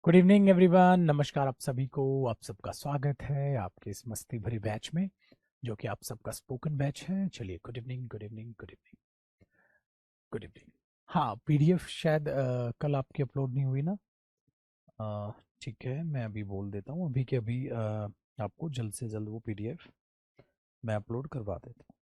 Good evening everyone. नमस्कार आप सभी को। आप सबका स्वागत है आपके इस मस्ती भरी बैच में, जो कि आप सबका स्पोकन बैच है। चलिए, good evening, good evening, good evening, good evening. हाँ, पीडीएफ शायद कल आपकी अपलोड नहीं हुई ना। अ, ठीक है, मैं अभी बोल देता हूँ, अभी के अभी आपको जल्द से जल्द वो पीडीएफ मैं अपलोड करवा देता हूँ।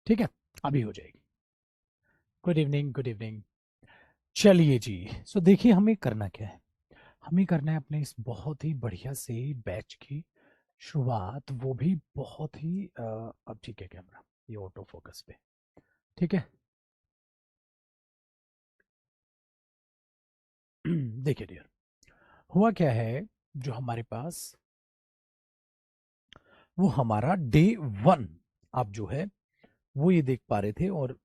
ठीक है, अभी हो जाएगी। Good evening, good evening. चलिए जी, सो देखिए हमें करना क्या है। हमें करना है अपने इस बहुत ही बढ़िया से बैच की शुरुआत, वो भी बहुत ही अब ठीक है कैमरा, ये ऑटो फोकस पे। ठीक है। देखिए डियर, हुआ क्या है, जो हमारे पास वो हमारा डे 1 आप जो है वो ये देख पा रहे थे, और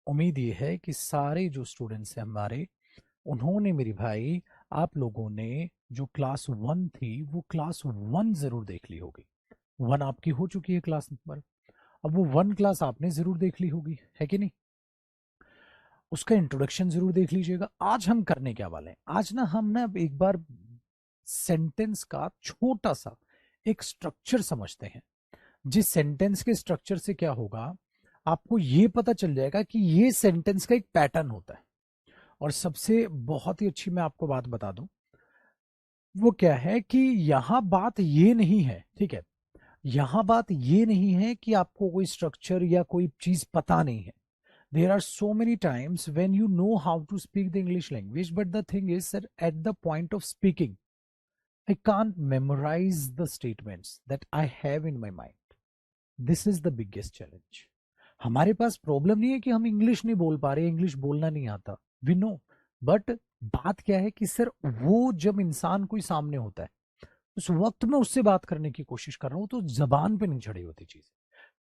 उम्मीद ये है कि सारे जो स्टूडेंट्स हैं हमारे, उन्होंने मेरी भाई, आप लोगों ने जो क्लास 1 थी वो क्लास 1 जरूर देख ली होगी। 1 आपकी हो चुकी है क्लास नंबर। अब वो 1 क्लास आपने जरूर देख ली होगी, है कि नहीं। उसका इंट्रोडक्शन जरूर देख लीजिएगा। आज हम करने क्या वाले हैं, आज ना हम ना एक बार सेंटेंस का छोटा सा एक स्ट्रक्चर समझते हैं। जिस सेंटेंस के स्ट्रक्चर से क्या होगा, आपको ये पता चल जाएगा कि ये सेंटेंस का एक पैटर्न होता है। और सबसे बहुत ही अच्छी मैं आपको बात बता दूं, वो क्या है कि यहां बात ये नहीं है, ठीक है, यहां बात ये नहीं है कि आपको कोई स्ट्रक्चर या कोई चीज पता नहीं है। There are so many times when you know how to speak the English language, but the thing is that at the point of speaking, I can't memorize the statements that I have in my mind. This is the biggest challenge. हमारे पास problem नहीं है कि हम English नहीं बोल पा रहे, English बोलना नहीं आता, वी नो। बट बात क्या है कि सर, वो जब इंसान कोई सामने होता है, उस वक्त मैं उससे बात करने की कोशिश कर रहा हूं, तो जबान पे नहीं चढ़ी होती चीज।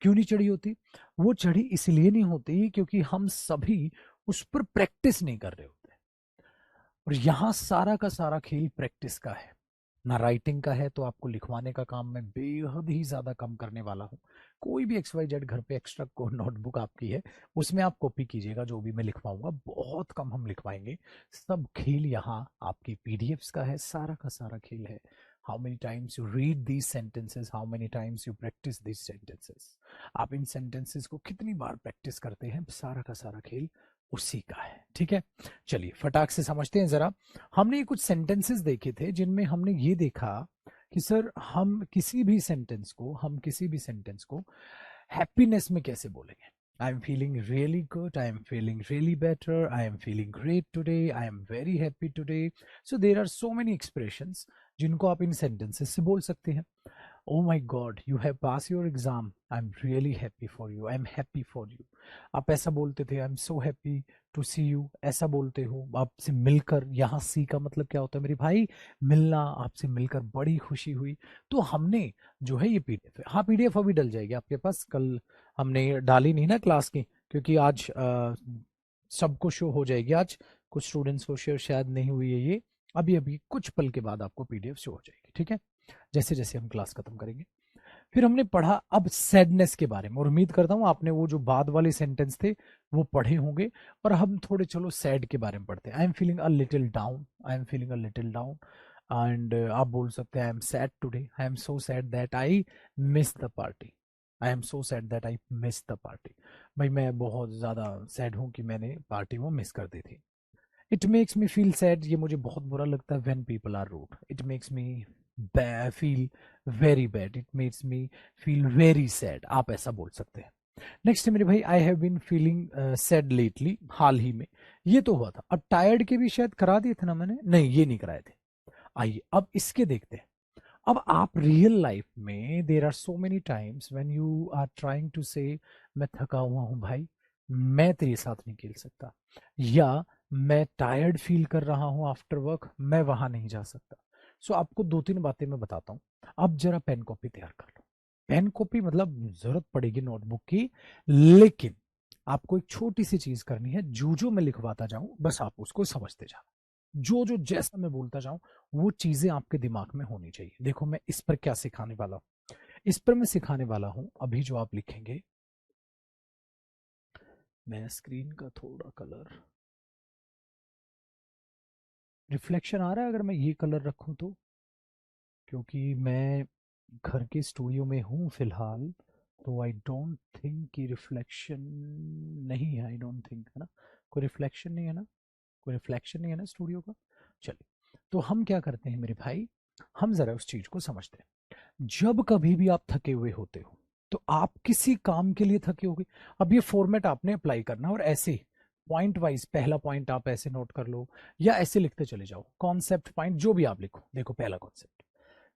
क्यों नहीं चढ़ी होती? वो चढ़ी इसलिए नहीं होती क्योंकि हम सभी उस पर प्रैक्टिस नहीं कर रहे होते। और यहाँ सारा का सारा खेल प्रैक्टिस का है। ना राइटिंग का है, तो आपको लिखवाने का काम मैं बेहद ही ज्यादा कम करने वाला हूँ। कोई भी एक्स वाई जेड घर पे एक्स्ट्रा को नोटबुक आपकी है, उसमें आप कॉपी कीजिएगा, जो भी मैं लिखवाऊंगा बहुत कम हम लिखवाएंगे। सब खेल यहाँ आपकी पीडीएफ्स का है, सारा का सारा खेल है। How many times you read these sentences, how many times you practice these sentences, आप इन सेंटेंसेस को कितनी बार प्रैक्टिस करते हैं, सारा का सारा खेल उसी का है। ठीक है, चलिए फटाक से समझते हैं जरा। हमने कुछ सेंटेंसेस देखे थे जिनमें हमने ये देखा कि सर, हम किसी भी सेंटेंस को हैप्पीनेस में कैसे बोलेंगे। I am feeling really good, I am feeling really better, I am feeling great today, I am very happy today. So there are so many expressions जिनको आप इन सेंटेंसेस से बोल सकते हैं। Oh my God, you have passed your exam. I'm really happy for you. I'm happy for you. आप ऐसा बोलते थे, I'm so happy to see you. ऐसा बोलते हो आपसे मिलकर। यहाँ सी का मतलब क्या होता है मेरे भाई? मिलना, आपसे मिलकर बड़ी खुशी हुई। तो हमने जो है ये पीडीएफ है, हाँ पीडीएफ अभी डल जाएगी आपके पास। कल हमने डाली नहीं ना क्लास की, क्योंकि आज सबको शो हो जाएगी। आज कुछ स्टूडेंट्स को शेयर शायद नहीं हुई है ये। अभी अभी कुछ पल के बाद आपको पीडीएफ शो हो जाएगी, ठीक है, जैसे जैसे हम क्लास खत्म करेंगे। फिर हमने पढ़ा अब सैडनेस के बारे में, और उम्मीद करता हूं आपने वो जो बाद वाले सेंटेंस थे वो पढ़े होंगे। और हम थोड़े चलो सैड के बारे में पढ़ते हैं। I am feeling a little down, I am feeling a little down. And आप बोल सकते हैं I am sad today, I am so sad that I miss the party. I am so sad that I miss the party. भाई मैं बहुत ज़्यादा sad हूँ कि मैंने पार्टी वो मिस कर दी थी। It makes me feel sad, ये मुझे बहुत बुरा लगता है when people are rude. It makes me feel very bad, it makes me feel very sad, आप ऐसा बोल सकते हैं। नेक्स्ट है मेरे भाई, I have been feeling sad lately, हाल ही में। ये तो हुआ था। अब टायर्ड के भी शायद करा दिए थे ना मैंने, नहीं ये नहीं कराए थे। आइए अब इसके देखते हैं। अब आप रियल लाइफ में there are so many times when you are trying to say मैं थका हुआ हूं भाई, मैं तेरे साथ नहीं खेल सकता, या मैं टायर्ड फील कर रहा हूं आफ्टर वर्क, मैं वहां नहीं जा सकता। सो आपको 2-3 बातें मैं बताता हूं। अब जरा पेन कॉपी तैयार कर लो। पेन कॉपी मतलब जरूरत पड़ेगी नोटबुक की, लेकिन आपको एक छोटी सी चीज करनी है, जो जो मैं लिखवाता जाऊं बस आप उसको समझते जाना, जो जो जैसा मैं बोलता जाऊं वो चीजें आपके दिमाग में होनी चाहिए। देखो मैं इस पर क्या सिखाने वाला हूं, इस पर मैं सिखाने वाला हूं अभी जो आप लिखेंगे, मैं स्क्रीन का थोड़ा कलर, रिफ्लेक्शन आ रहा है अगर मैं ये कलर रखूं तो, क्योंकि मैं घर के स्टूडियो में हूँ फिलहाल, तो आई डोंट थिंक कि रिफ्लेक्शन नहीं है, आई डोंट थिंक, है ना, कोई रिफ्लेक्शन नहीं है ना, कोई रिफ्लेक्शन नहीं है ना स्टूडियो का। चलिए, तो हम क्या करते हैं मेरे भाई, हम जरा उस चीज को समझते हैं। जब कभी भी आप थके हुए होते हो तो आप किसी काम के लिए थके होगे, अब ये फॉर्मेट आपने अप्लाई करना और ऐसे पॉइंट वाइज, पहला पॉइंट आप ऐसे नोट कर लो या ऐसे लिखते चले जाओ, कॉन्सेप्ट पॉइंट जो भी आप लिखो। देखो पहला कॉन्सेप्ट,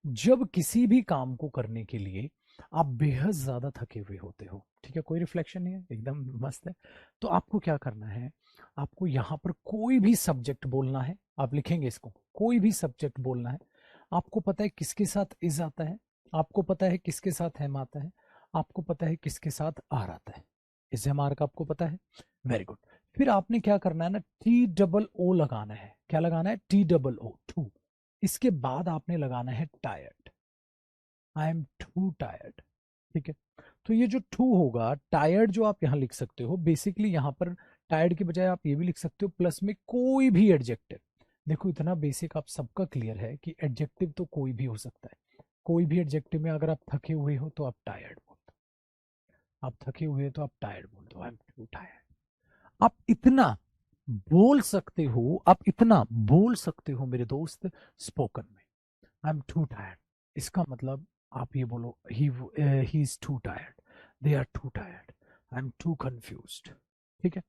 जब किसी भी काम को करने के लिए आप बेहद ज्यादा थके हुए होते हो, ठीक है, कोई रिफ्लेक्शन नहीं है, एकदम मस्त है, तो आपको क्या करना है, आपको यहां पर कोई भी सब्जेक्ट बोलना है, आप लिखेंगे इसको, कोई भी सब्जेक्ट बोलना है। आपको पता है किसके साथ इज आता है, आपको पता है किसके साथ एम आता है, आपको पता है किसके साथ आर आता है, इस एम आर का आपको पता है, वेरी गुड। फिर आपने क्या करना है ना, टी डबल ओ लगाना है, क्या लगाना है, टी डबल ओ, टू। इसके बाद आपने लगाना है tired, I am too tired, ठीक है। तो ये जो टू होगा, टायर्ड जो आप यहाँ लिख सकते हो, बेसिकली यहाँ पर टायर्ड के बजाय आप ये भी लिख सकते हो प्लस में कोई भी एडजेक्टिव। देखो इतना बेसिक आप सबका क्लियर है कि एडजेक्टिव तो कोई भी हो सकता है, कोई भी एडजेक्टिव में अगर आप थके हुए हो तो आप टायर्ड बोल दो, आप थके हुए हो तो आप टायर्ड बोल दो, आई एम टू टायर्ड। आप इतना बोल सकते हो, आप इतना बोल सकते हो मेरे दोस्त स्पोकन में, आई एम टू टायर्ड, इसका मतलब आप ये बोलो, he is too tired, they are too tired, I am too confused, ठीक है।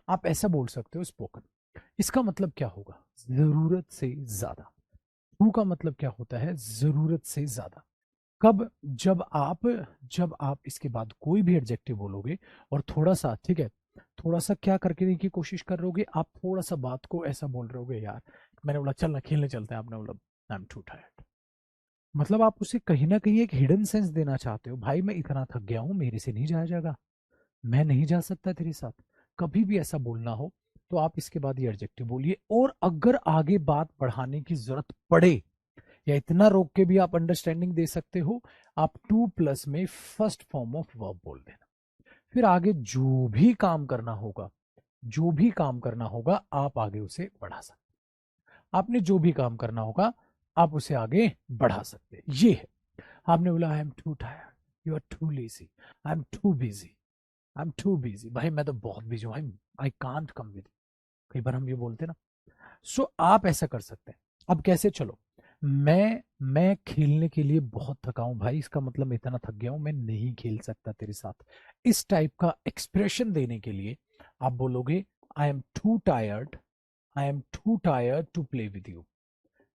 आप ऐसा बोल सकते हो स्पोकन। इसका मतलब क्या होगा, जरूरत से ज्यादा। टू का मतलब क्या होता है, जरूरत से ज्यादा। कब, जब आप इसके बाद कोई भी एडजेक्टिव बोलोगे और थोड़ा सा, ठीक है, थोड़ा सा क्या करके की कोशिश कर रहोगे, आप थोड़ा सा बात को ऐसा बोल रहे होगे, यार मैंने बोला चल ना खेलने चलते हैं, आपने बोला आई एम टू टायर्ड, मतलब आप उसे कहीं ना कहीं एक हिडन सेंस देना चाहते हो, भाई मैं इतना थक गया हूं, मेरे से नहीं जाया जाएगा, मैं नहीं जा सकता तेरे साथ। कभी भी ऐसा बोलना हो तो आप इसके बाद ये एडजेक्टिव बोलिए, और अगर आगे बात बढ़ाने की जरूरत पड़े या इतना रोक के भी आप अंडरस्टैंडिंग दे सकते हो, आप टू प्लस में फर्स्ट फॉर्म ऑफ वर्ब बोल देना। फिर आगे जो भी काम करना होगा, जो भी काम करना होगा आप आगे उसे बढ़ा सकते, आपने जो भी काम करना होगा आप उसे आगे बढ़ा सकते, ये है। आपने बोला I am too tired, you are too lazy, I am too busy, I am too busy, भाई मैं तो बहुत बिजी हूँ, आई कांट कम विद, कई बार हम ये बोलते ना। सो आप ऐसा कर सकते हैं। अब कैसे, चलो मैं खेलने के लिए बहुत थका हूं भाई, इसका मतलब मैं इतना थक गया हूं, मैं नहीं खेल सकता तेरे साथ, इस टाइप का एक्सप्रेशन देने के लिए आप बोलोगे I am too tired, I am too tired to play with you,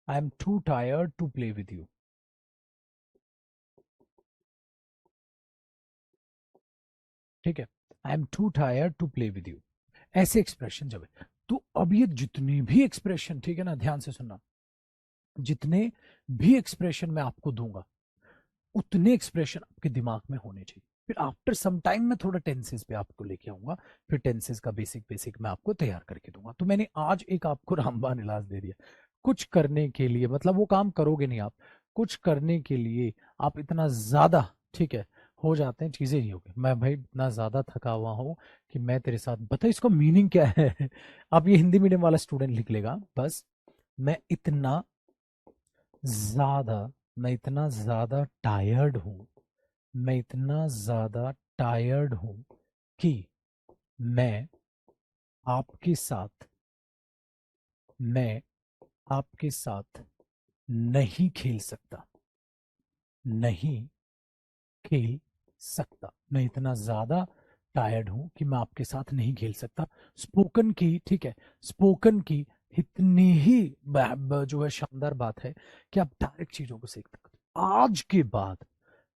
I am too tired to play with you, ठीक है, I am too tired to play with you, ऐसे एक्सप्रेशन जब है। तो अब ये जितने भी एक्सप्रेशन, ठीक है ना, ध्यान से सुनना, जितने भी एक्सप्रेशन मैं आपको दूंगा उतने एक्सप्रेशन आपके दिमाग में होने चाहिए। फिर आफ्टर सम टाइम मैं थोड़ा टेंसेस पे आपको लेके आऊंगा, फिर टेंसेस का बेसिक बेसिक मैं आपको तैयार करके दूंगा। तो मैंने आज एक आपको रामबाण इलाज दे दिया, कुछ करने के लिए, मतलब वो काम करोगे नहीं आप, कुछ करने के लिए आप इतना ज्यादा, ठीक है, हो जाते हैं, चीजें नहीं होगी। मैं भाई इतना ज्यादा थका हुआ हूँ कि मैं तेरे साथ, बता इसका मीनिंग क्या है अब ये हिंदी मीडियम वाला स्टूडेंट लिख लेगा बस, मैं इतना ज्यादा, मैं इतना ज्यादा टायर्ड हूं, मैं इतना ज्यादा टायर्ड हूं कि मैं आपके साथ, मैं आपके साथ नहीं खेल सकता, नहीं खेल सकता, मैं इतना ज्यादा टायर्ड हूं कि मैं आपके साथ नहीं खेल सकता। स्पोकन की, ठीक है, स्पोकन की इतनी ही जो है शानदार बात है कि आप डायरेक्ट चीजों को सीख सकते हो। आज के बाद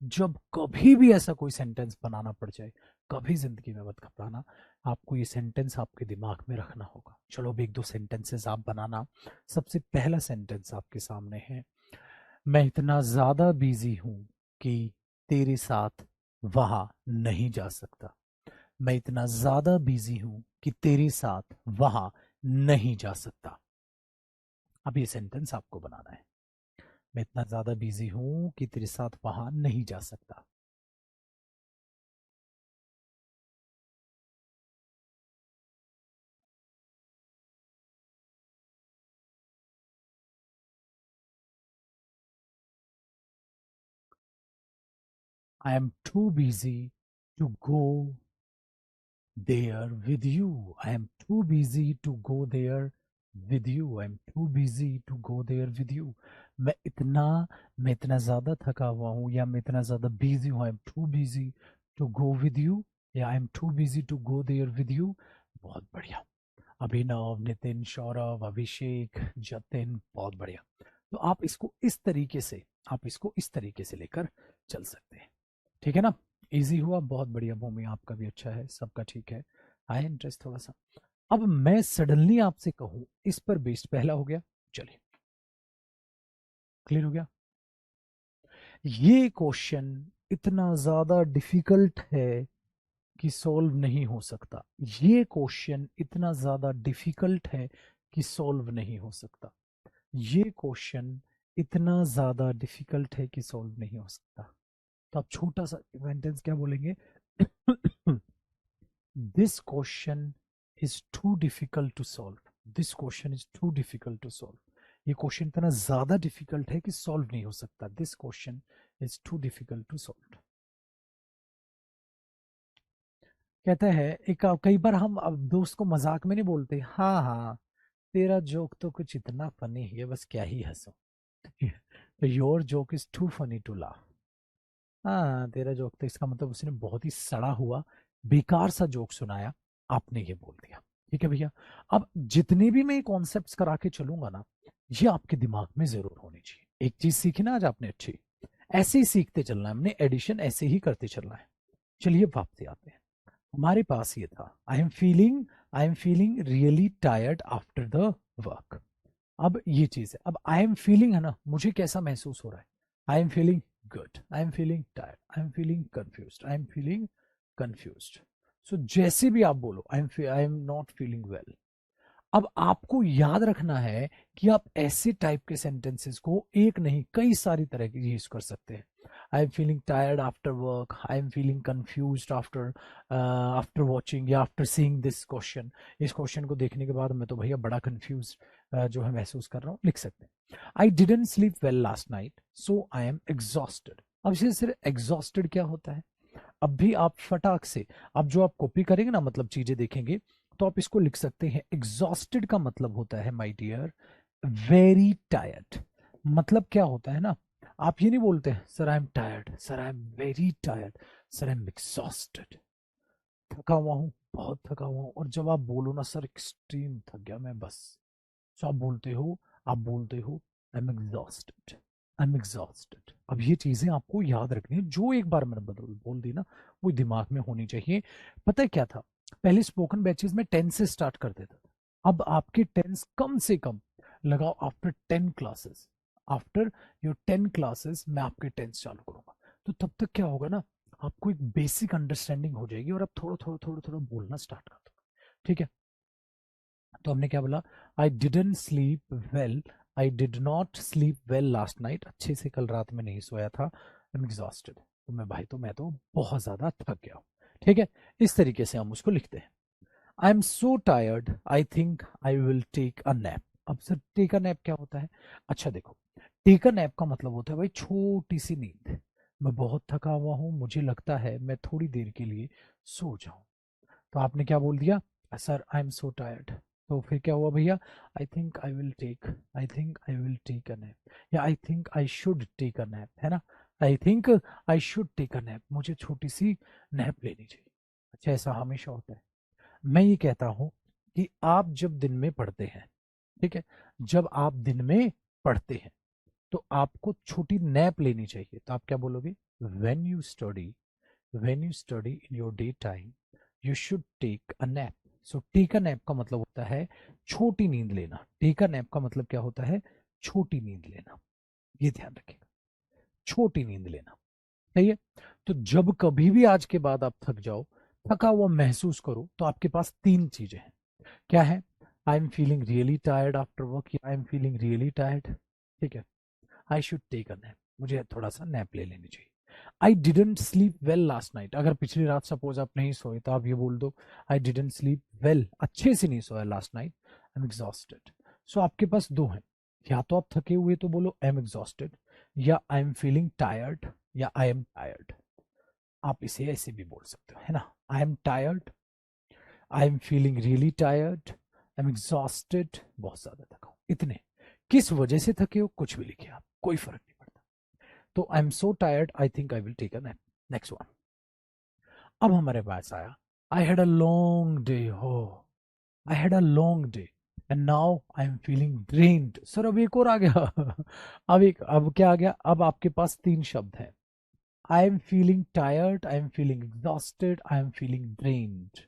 जब कभी भी ऐसा कोई सेंटेंस बनाना पड़ जाए, कभी जिंदगी में मत घबराना, आपको ये सेंटेंस आपके दिमाग में रखना होगा। चलो अब एक दो सेंटेंसेस आप बनाना। सबसे पहला सेंटेंस आपके सामने है, मैं इतना ज्यादा बिजी हूं कि तेरे साथ वहां नहीं जा सकता, मैं इतना ज्यादा बिजी हूं कि तेरे साथ वहां नहीं जा सकता। अब ये सेंटेंस आपको बनाना है। मैं इतना ज्यादा बिजी हूं कि तेरे साथ वहां नहीं जा सकता। I am too busy to go there with you. I am too busy to go there with you. I am too busy to go there with you. मैं इतना मैं इतना ज्यादा थका हुआ हूँ या मैं इतना ज्यादा बिजी हूँ। I am too busy to go with you या I am too busy to go there with you. बहुत बढ़िया। अभिनव, नितिन, सौरभ, अभिषेक, जतिन, बहुत बढ़िया। तो आप इसको इस तरीके से लेकर चल सकते हैं। ठीक है ना? इजी हुआ, बहुत बढ़िया। भूमि आपका भी अच्छा है, सबका ठीक है। आया इंटरेस्ट थोड़ा सा। अब मैं सडनली आपसे कहूं, इस पर बेस्ड पहला हो गया। चलिए, क्लियर हो गया। ये क्वेश्चन इतना ज्यादा डिफिकल्ट है कि सॉल्व नहीं हो सकता। ये क्वेश्चन इतना ज्यादा डिफिकल्ट है कि सॉल्व नहीं हो सकता। ये क्वेश्चन इतना ज्यादा डिफिकल्ट है कि सॉल्व नहीं हो सकता। तो आप छोटा सा सेंटेंस क्या बोलेंगे? This question is too difficult to solve. This question is too difficult to solve. ये क्वेश्चन इतना ज्यादा डिफिकल्ट है कि सॉल्व नहीं हो सकता। This question is too difficult to solve. कहते हैं एक, कई बार हम अब दोस्त को मजाक में नहीं बोलते, हाँ हाँ तेरा जोक तो कुछ इतना फनी है बस क्या ही हंसो। तो your joke is too funny to laugh. हाँ तेरा जोक, तो इसका मतलब उसने बहुत ही सड़ा हुआ बेकार सा जोक सुनाया, आपने ये बोल दिया। ठीक है भैया। अब जितने भी मैं कॉन्सेप्ट्स करा के चलूंगा ना, ये आपके दिमाग में जरूर होनी चाहिए। एक चीज सीखी ना आज आपने अच्छी, ऐसे ही सीखते चलना है, हमने एडिशन ऐसे ही करते चलना है। चलिए वापस आते हैं। हमारे पास ये था, आई am feeling really tired after the work. अब ये चीज है, अब आई एम फीलिंग है ना, मुझे कैसा महसूस हो रहा है? I am feeling good, I am feeling tired, I am feeling confuse, I am feeling confuse. So जैसे भी आप बोलो, I am not feeling well. अब आपको याद रखना है कि आप ऐसे टाइप के सेंटेंसेस को एक नहीं कई सारी तरह की यूज कर सकते हैं। I am feeling tired after work, I am feeling confuse after after watching या आफ्टर सीइंग दिस क्वेश्चन। इस क्वेश्चन को देखने के बाद मैं तो भैया बड़ा कंफ्यूज जो है महसूस कर रहा हूँ, लिख सकते हैं। I didn't sleep well last night so I am exhausted. अब सिर्फ एग्जॉस्टेड क्या होता है? अब भी आप फटाक से, अब जो आप कॉपी करेंगे ना, मतलब चीजें देखेंगे, तो आप इसको लिख सकते हैं। एग्जॉस्टेड का मतलब होता है माय डियर वेरी टायर्ड। मतलब क्या होता है ना, आप ये नहीं बोलते sir I am tired, sir I am very tired, sir I am exhausted, थका हुआ हूँ, बहुत थका हुआ हूँ। और जब आप बोलो ना सर एक्सट्रीम थक गया मैं बस, तो आप बोलते हो आई am exhausted, I am exhausted. अब ये चीजें आपको याद रखनी है, जो एक बार मैंने बोल दी ना, वो दिमाग में होनी चाहिए। पता है क्या था, पहले स्पोकन बैचेस में 10 से स्टार्ट कर देता था। अब आपके 10 कम से कम लगाओ, after 10 classes, after your 10 classes मैं आपके 10 चालू करूंगा। तो तब तक क्या होगा ना, आपको एक बेसिक अंडरस्टैंडिंग हो जाएगी और आप थोड़ा थोड़ा थोड़ा थोड़ा बोलना स्टार्ट कर दो। ठीक है? तो हमने क्या बोला? I didn't sleep well, I did not sleep well last night. अच्छे से कल रात में नहीं सोया था, आई एम एग्जॉस्टेड। तो मैं तो बहुत ज्यादा थक गया हूँ। ठीक है? इस तरीके से हम उसको लिखते हैं। I am so tired, I think I will take a nap. अब सर टेक अ नैप क्या होता है? अच्छा देखो, टेक अ नैप का मतलब होता है भाई छोटी सी नींद। मैं बहुत थका हुआ हूँ, मुझे लगता है मैं थोड़ी देर के लिए सो जाऊं। तो आपने क्या बोल दिया? Sir I am so tired. तो फिर क्या हुआ भैया? I think I will take a nap, या I think I should take a nap, है ना? I think I should take a nap, मुझे छोटी सी नैप लेनी चाहिए। अच्छा, ऐसा हमेशा होता है? मैं ये कहता हूं कि आप जब दिन में पढ़ते हैं, ठीक है, जब आप दिन में पढ़ते हैं तो आपको छोटी नैप लेनी चाहिए। तो आप क्या बोलोगे? When you study, when you study in your daytime you should take a nap। so take a nap का मतलब होता है छोटी नींद लेना। take a nap का मतलब क्या होता है? छोटी नींद लेना। ये ध्यान रखिएगा, छोटी नींद लेना। सही है? तो जब कभी भी आज के बाद आप थक जाओ, थका हुआ महसूस करो तो आपके पास तीन चीजें हैं। क्या है? I am feeling really tired after work, या I am feeling really tired. ठीक है, I should take a nap, मुझे थोड़ा सा नैप ले लेनी चाहिए। I didn't sleep well last night, अगर पिछली रात सपोज आप नहीं सोए तो आप ये बोल दो आई डिडेंट स्लीप वेल, अच्छे से नहीं सोया last night, I am exhausted. So आपके पास दो हैं, या तो आप थके हुए तो बोलो आई एम एग्जॉस्टेड, या आई एम फीलिंग टायर्ड, या आई एम टायर्ड। आप इसे ऐसे भी बोल सकते हो, है ना? I am tired, I am feeling really tired, I am exhausted, बहुत ज्यादा थका हूं। इतने, किस वजह से थके हो कुछ भी लिखिए आप, कोई फर्क नहीं पड़ता। तो I am so tired, I think I will take a nap. Next one. अब हमारे पास आया I had a long day, हो I had a long day and now I am feeling drained. Sir अब एक और आ गया अब क्या आ गया? अब आपके पास तीन शब्द हैं। I am feeling tired, I am feeling exhausted, I am feeling drained.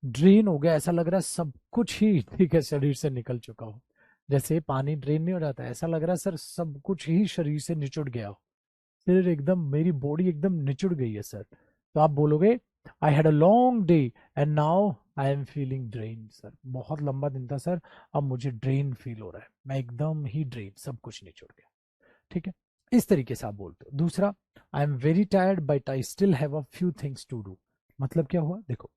Drain हो गया, ऐसा लग रहा है सब कुछ ही ठीक है शरीर से निकल चुका हो। जैसे पानी ड्रेन नहीं हो जाता, ऐसा लग रहा है सर सब कुछ ही शरीर से निचुड़ गया हो। फिर एकदम मेरी बॉडी एकदम निचुड़ गई है सर। तो आप बोलोगे आई had a long day and now I am feeling drain. Sir बहुत लंबा दिन था सर, अब मुझे ड्रेन फील हो रहा है, मैं एकदम ही ड्रेन, सब कुछ निचुड़ गया। ठीक है, इस तरीके से आप बोलते हो। दूसरा, I am very tired but I still have a few things to do. मतलब क्या हुआ देखो,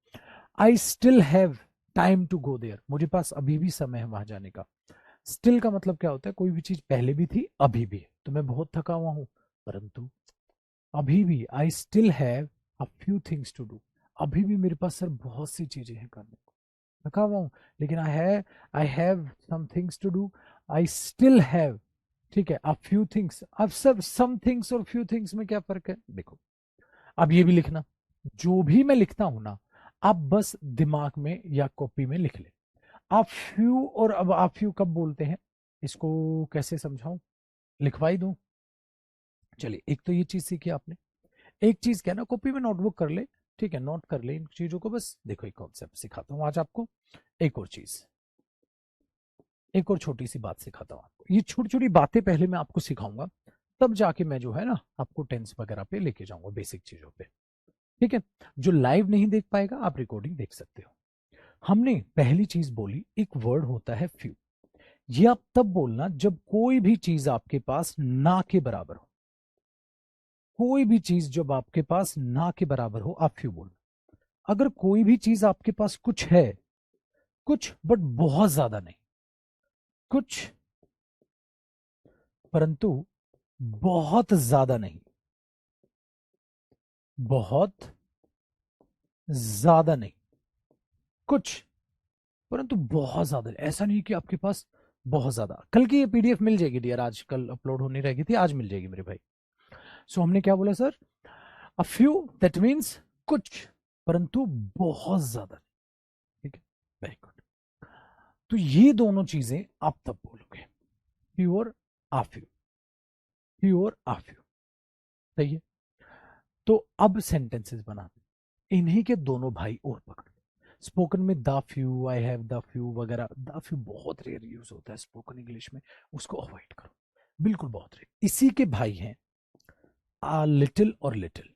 I still have time to go there, मुझे पास अभी भी समय है वहां जाने का। स्टिल का मतलब क्या होता है, कोई भी चीज पहले भी थी अभी भी है, तो मैं बहुत थका हुआ हूं, परंतु अभी भी I still have a few things to do, अभी भी मेरे पास सर बहुत सी चीजें हैं करने को, थका हुआ हूं लेकिन I have some things to do, I still have. ठीक है, अब फ्यू थिंग्स, अब सब सम थिंग्स और फ्यू थिंग्स में क्या फर्क है देखो। अब ये भी लिखना, जो भी मैं लिखता हूं ना, आप बस दिमाग में या कॉपी में लिख ले। आप फ्यू और अब आप फ्यू कब बोलते हैं, इसको कैसे समझाऊं, लिखवाई दूं? चलिए, एक तो ये चीज सीखी आपने। एक चीज क्या है ना, कॉपी में नोटबुक कर ले, ठीक है, नोट कर ले इन चीजों को। बस देखो एक कॉन्सेप्ट सिखाता हूँ आज आपको, एक और चीज, एक और छोटी सी बात सिखाता हूँ आपको। ये छोटी छोटी बातें पहले मैं आपको सिखाऊंगा, तब जाके मैं जो है ना आपको टेंस वगैरह पे लेके जाऊंगा, बेसिक चीजों पे। ठीक है, जो लाइव नहीं देख पाएगा आप रिकॉर्डिंग देख सकते हो। हमने पहली चीज बोली, एक वर्ड होता है फ्यू। ये आप तब बोलना जब कोई भी चीज आपके पास ना के बराबर हो। कोई भी चीज जब आपके पास ना के बराबर हो आप फ्यू बोलना। अगर कोई भी चीज आपके पास कुछ है, कुछ बट बहुत ज्यादा नहीं, कुछ परंतु बहुत ज्यादा नहीं, बहुत ज्यादा नहीं, कुछ परंतु बहुत ज्यादा नहीं। ऐसा नहीं कि आपके पास बहुत ज्यादा। कल की ये पीडीएफ मिल जाएगी डियर, आज कल अपलोड होनी रहेगी थी, आज मिल जाएगी मेरे भाई। सो हमने क्या बोला sir, a few that means कुछ परंतु बहुत ज्यादा। ठीक है, वेरी गुड। तो ये दोनों चीजें आप तब बोलोगे, फ्यू और आफ्यू, फ्यू और आफ्यू। सही है, तो अब सेंटेंसेस बनाते, इन्हीं के दोनों भाई और पकड़। स्पोकन में the few, I have the few वगैरह, द फ्यू बहुत रेयर यूज होता है स्पोकन इंग्लिश में, उसको अवॉइड करो, बिल्कुल बहुत रेयर। इसी के भाई हैं आ लिटिल और लिटिल।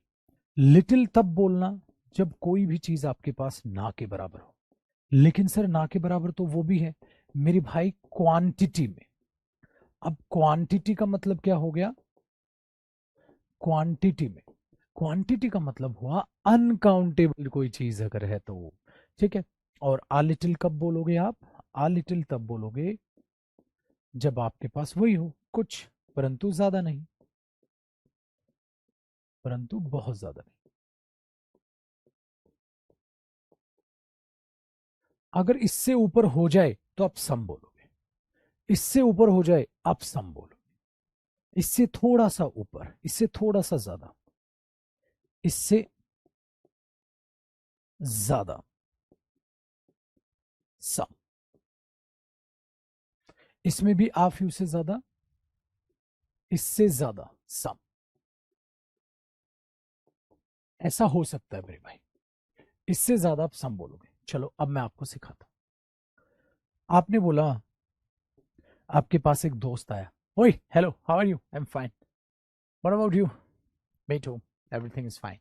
लिटिल तब बोलना जब कोई भी चीज आपके पास ना के बराबर हो। लेकिन सर ना के बराबर तो वो भी है मेरे भाई क्वांटिटी में। अब क्वांटिटी का मतलब क्या हो गया, क्वांटिटी में, क्वांटिटी का मतलब हुआ अनकाउंटेबल कोई चीज अगर है तो। ठीक है, और आ लिटिल कब बोलोगे आप, आ लिटिल तब बोलोगे जब आपके पास वही हो, कुछ परंतु ज्यादा नहीं, परंतु बहुत ज्यादा नहीं। अगर इससे ऊपर हो जाए तो आप सम बोलोगे, इससे ऊपर हो जाए आप सम बोलोगे, इससे थोड़ा सा ऊपर, इससे थोड़ा सा ज्यादा, इससे ज्यादा सम, इसमें भी आप यू से ज्यादा, इससे ज्यादा सम। ऐसा हो सकता है मेरे भाई, इससे ज्यादा आप सम बोलोगे। चलो अब मैं आपको सिखाता हूं। आपने बोला आपके पास एक दोस्त आया, ओए hello how are you, I am fine, what about you, me too, everything is fine,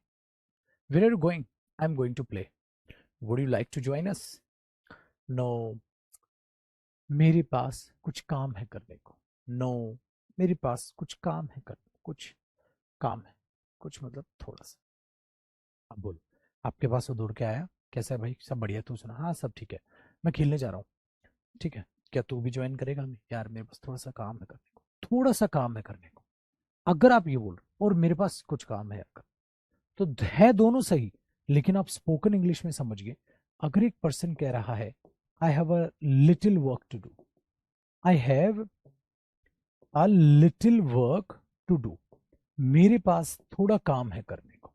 where are you going, I am going to play. Would you like to join us? No, मेरे पास कुछ काम है करने को। No, मेरे पास कुछ काम है करने, कुछ काम है, कुछ मतलब थोड़ा सा। अब बोल, आपके पास वो दौड़ के आया, कैसा है भाई, सब बढ़िया, तू सुना? हाँ सब ठीक है, मैं खेलने जा रहा हूँ। ठीक है, क्या तू भी ज्वाइन करेगा हमें? यार मेरे पास थोड़ा सा काम है करने को, थोड़ा सा काम है करने को। अगर आप ये बोल रहे हो, और मेरे पास कुछ काम है अगर, तो है दोनों सही, लेकिन आप स्पोकन इंग्लिश में समझ गए। अगर एक पर्सन कह रहा है I have a little work to do, I have a little work to do, मेरे पास थोड़ा काम है करने को।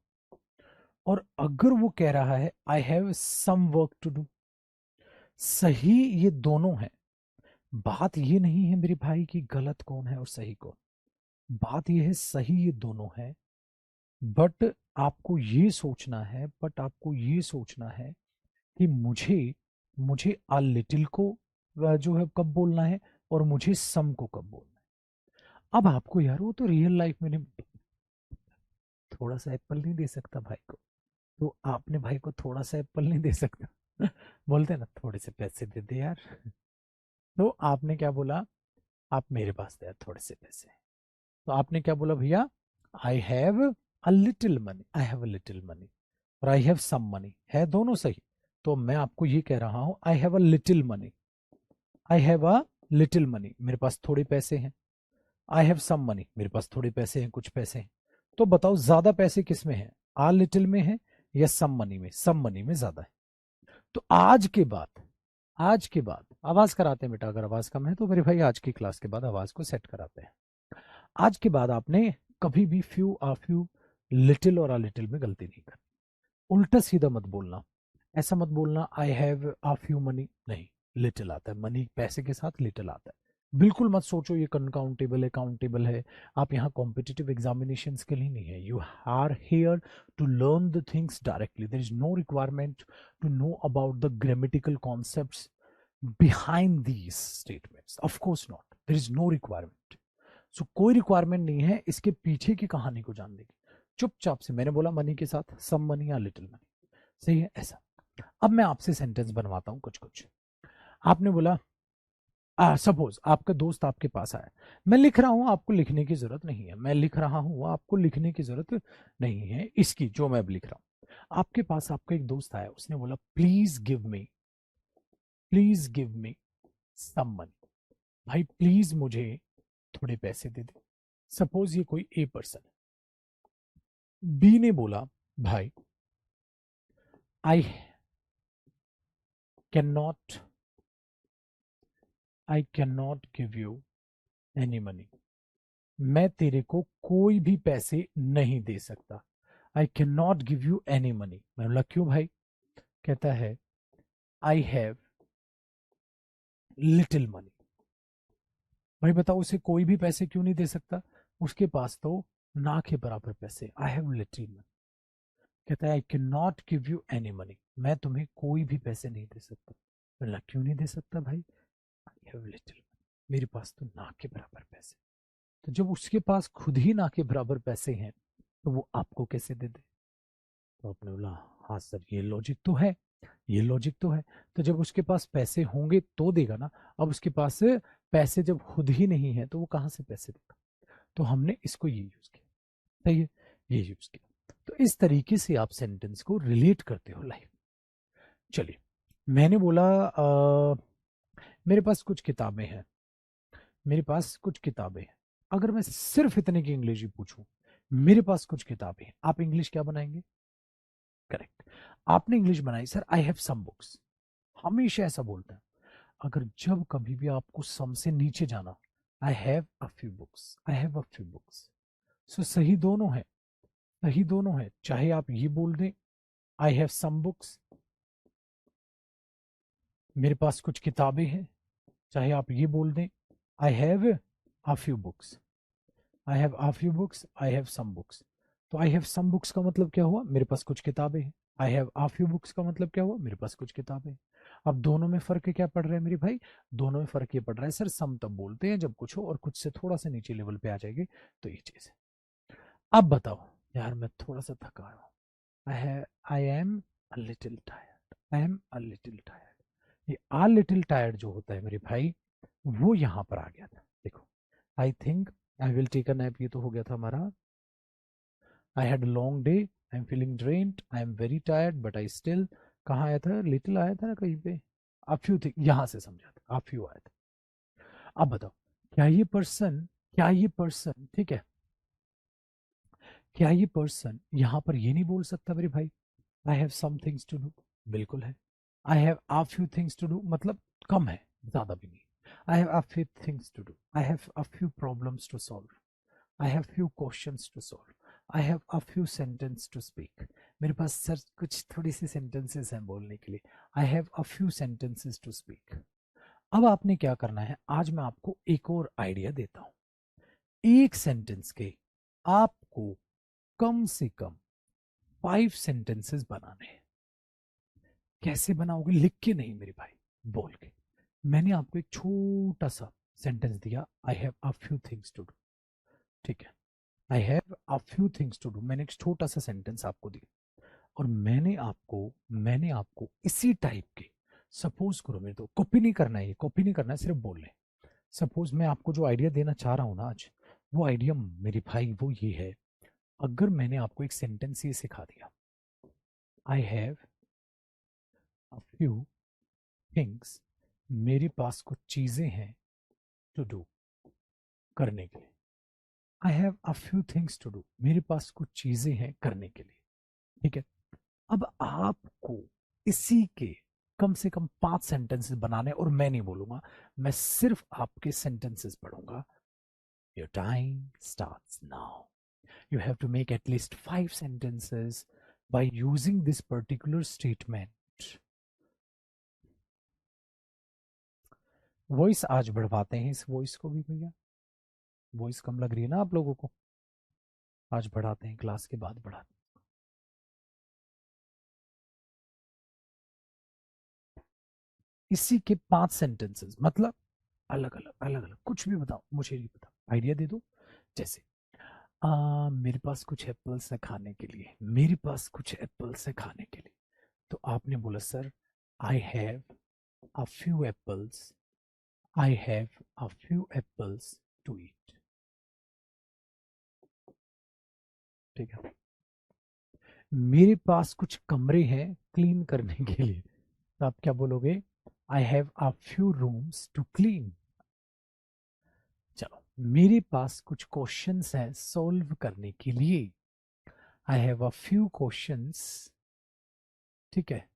और अगर वो कह रहा है I have some work to do, सही ये दोनों है। बात ये नहीं है मेरे भाई कि गलत कौन है और सही कौन, बात ये है सही ये दोनों है। बट आपको ये सोचना है कि मुझे आ लिटिल को जो है कब बोलना है, और मुझे सम को कब बोलना है। अब आपको यार वो तो रियल लाइफ में नहीं, थोड़ा सा एप्पल नहीं दे सकता भाई को, तो आपने भाई को थोड़ा सा एप्पल नहीं दे सकता। बोलते हैं ना थोड़े से पैसे दे दे यार। तो आपने क्या बोला? आप मेरे पास दे यार थोड़े से पैसे। तो आपने क्या बोला भैया? आई have a little money, I have a little money, और आई हैव सम मनी, है दोनों सही। तो मैं आपको ये कह रहा हूं आई have a little money, I have a little money, मेरे पास थोड़े पैसे हैं। आई हैव सम मनी, मेरे पास थोड़े पैसे हैं, कुछ पैसे हैं। तो बताओ ज्यादा पैसे किस में है, आ लिटिल में है या सम मनी में? सम मनी में ज्यादा है। तो आज के बाद आवाज कराते हैं बेटा, अगर आवाज कम है तो मेरे भाई आज की क्लास के बाद आवाज को सेट कराते हैं। आज के बाद आपने कभी भी फ्यू आ फ्यू, लिटिल और आ लिटिल में गलती नहीं करनी। उल्टा सीधा मत बोलना, ऐसा मत बोलना I have uh few money, नहीं, लिटिल आता है, मनी पैसे के साथ लिटिल आता है। बिल्कुल मत सोचो ये अनकाउंटेबल है, काउंटेबल है। आप यहाँ कॉम्पिटिटिव एग्जामिनेशंस के लिए नहीं है, you are here to learn the things directly. There is no requirement to know about the grammatical concepts behind these statements, of course not, there is no requirement। सो कोई requirement नहीं है इसके पीछे की कहानी को जानने की। चुपचाप से मैंने बोला मनी के साथ सम मनी या लिटिल मनी, सही है ऐसा। अब मैं आपसे सेंटेंस बनवाता हूं कुछ कुछ। आपने बोला सपोज आपका दोस्त आपके पास आया, मैं लिख रहा हूं, आपको लिखने की जरूरत नहीं है, मैं लिख रहा हूं, आपको लिखने की जरूरत नहीं है इसकी, जो मैं अब लिख रहा हूं। आपके पास आपका एक दोस्त आया, उसने बोला please give me some money, भाई प्लीज मुझे थोड़े पैसे दे दे। सपोज ये कोई ए पर्सन है, बी ने बोला भाई I can not I can not give you any money, मैं तेरे को कोई भी पैसे नहीं दे सकता। I can not give you any money, मैं बोला क्यों भाई? कहता है आई हैव लिटिल मनी। भाई बताओ उसे कोई भी पैसे क्यों नहीं दे सकता? उसके पास तो ना के बराबर पैसे, आई हैव लिटिल मनी। कहता है I can not give you any money, मैं तुम्हें कोई भी पैसे नहीं दे सकता। बोला क्यों नहीं दे सकता भाई? आई हैव लिटिल मनी, मेरे पास तो ना के बराबर पैसे। तो जब उसके पास खुद ही ना के बराबर पैसे हैं, तो वो आपको कैसे दे दे? तो आपने बोला हाँ सर ये लॉजिक तो है, ये लॉजिक तो है। तो जब उसके पास पैसे होंगे तो देगा ना। अब उसके पास पैसे जब खुद ही नहीं है तो वो कहाँ से पैसे देगा? तो हमने इसको ये यूज किया, सही है, ये यूज किया। तो इस तरीके से आप सेंटेंस को रिलेट करते हो लाइफ। चलिए, मैंने बोला मेरे पास कुछ किताबें हैं, मेरे पास कुछ किताबें हैं। अगर मैं सिर्फ इतने की इंग्लिश ही पूछूं, मेरे पास कुछ किताबें हैं, आप इंग्लिश क्या बनाएंगे? करेक्ट, आपने इंग्लिश बनाई sir I have some books. हमेशा ऐसा बोलते हैं। अगर जब कभी भी आपको सम से नीचे जाना, I have a few books, I have a few books. So सही दोनों है, सही दोनों है। चाहे आप ये बोल दें आई हैव सम बुक्स, मेरे पास कुछ किताबें हैं, चाहे आप ये बोल दें I have a few books, I have a few books, I have some books. तो आई हैव सम बुक्स का मतलब क्या हुआ? मेरे पास कुछ किताबें हैं। I have a few books का मतलब क्या हुआ? मेरे पास कुछ किताबें हैं। अब दोनों में फर्क क्या पड़ रहा है मेरे भाई? दोनों में फर्क ये पड़ रहा है सर सम तब बोलते हैं जब कुछ हो और कुछ से थोड़ा सा नीचे लेवल पे आ जाएगी, तो ये चीज है। अब बताओ यार मैं थोड़ा सा थका हूँ, I am a little tired, I am a little tired. ये आ लिटिल टायर्ड जो होता है मेरे भाई, वो यहां पर आ गया था। देखो, I think I will take a nap, ये तो हो गया था हमारा। I had a long day, I am feeling drained, I am very tired but I still, कहाँ आया था, लिटिल आया था ना कहीं पे, अ फ्यू थिंग, यहां से समझा था, अ फ्यू आया था। अब बताओ, क्या ये पर्सन, क्या ये पर्सन, ठीक है, क्या ये पर्सन यहां पर ये नहीं बोल सकता मेरे भाई, I have some things to do? बिल्कुल है। I have a few things to do मतलब कम है, ज्यादा भी नहीं। I have a few things to do, I have a few problems to solve, I have few questions to solve, I have a few sentence to speak. मेरे पास sir कुछ थोड़ी सी सेंटेंसेस हैं बोलने के लिए। I have a few sentences to speak. अब आपने क्या करना है, आज मैं आपको एक और आइडिया देता हूं। एक सेंटेंस के आपको कम से कम 5 सेंटेंसेस बनाने हैं। कैसे बनाओगे, लिख के नहीं मेरे भाई, बोल के। मैंने आपको एक छोटा सा सेंटेंस दिया, I have a few things to do, ठीक है, I have a few things to do, मैंने एक छोटा सा सेंटेंस आपको दिया, और मैंने आपको इसी टाइप के, सपोज करो, मेरे तो कॉपी नहीं करना है, ये कॉपी नहीं करना है, सिर्फ बोलने। सपोज मैं आपको जो आइडिया देना चाह रहा हूं ना आज, वो आइडिया मेरे भाई वो ये है। अगर मैंने आपको एक सेंटेंस ये सिखा दिया, I have a few things, मेरे पास कुछ चीजें हैं टू डू, करने के लिए। I have a few things to do, मेरे पास कुछ चीजें हैं करने के लिए, ठीक है। अब आपको इसी के कम से कम 5 सेंटेंसेस बनाने, और मैं नहीं बोलूंगा, मैं सिर्फ आपके सेंटेंसेस पढ़ूंगा। Your time starts now. You have to make at least 5 sentences by using this particular statement. Voice आज बढ़वाते हैं, इस वॉइस को भी भैया, वॉइस कम लग रही है ना आप लोगों को, आज बढ़ाते हैं, क्लास के बाद बढ़ाते हैं। इसी के 5 सेंटेंसेस, मतलब अलग अलग अलग अलग, कुछ भी बताओ, मुझे नहीं पता, आइडिया दे दो। जैसे मेरे पास कुछ एप्पल्स है खाने के लिए, मेरे पास कुछ एप्पल्स है खाने के लिए। तो आपने बोला sir, I have a few apples, I have a few apples to eat, ठीक है। मेरे पास कुछ कमरे हैं क्लीन करने के लिए, तो आप क्या बोलोगे, I have a few rooms to clean. चलो, मेरे पास कुछ क्वेश्चंस हैं सॉल्व करने के लिए, I have a few questions, ठीक है,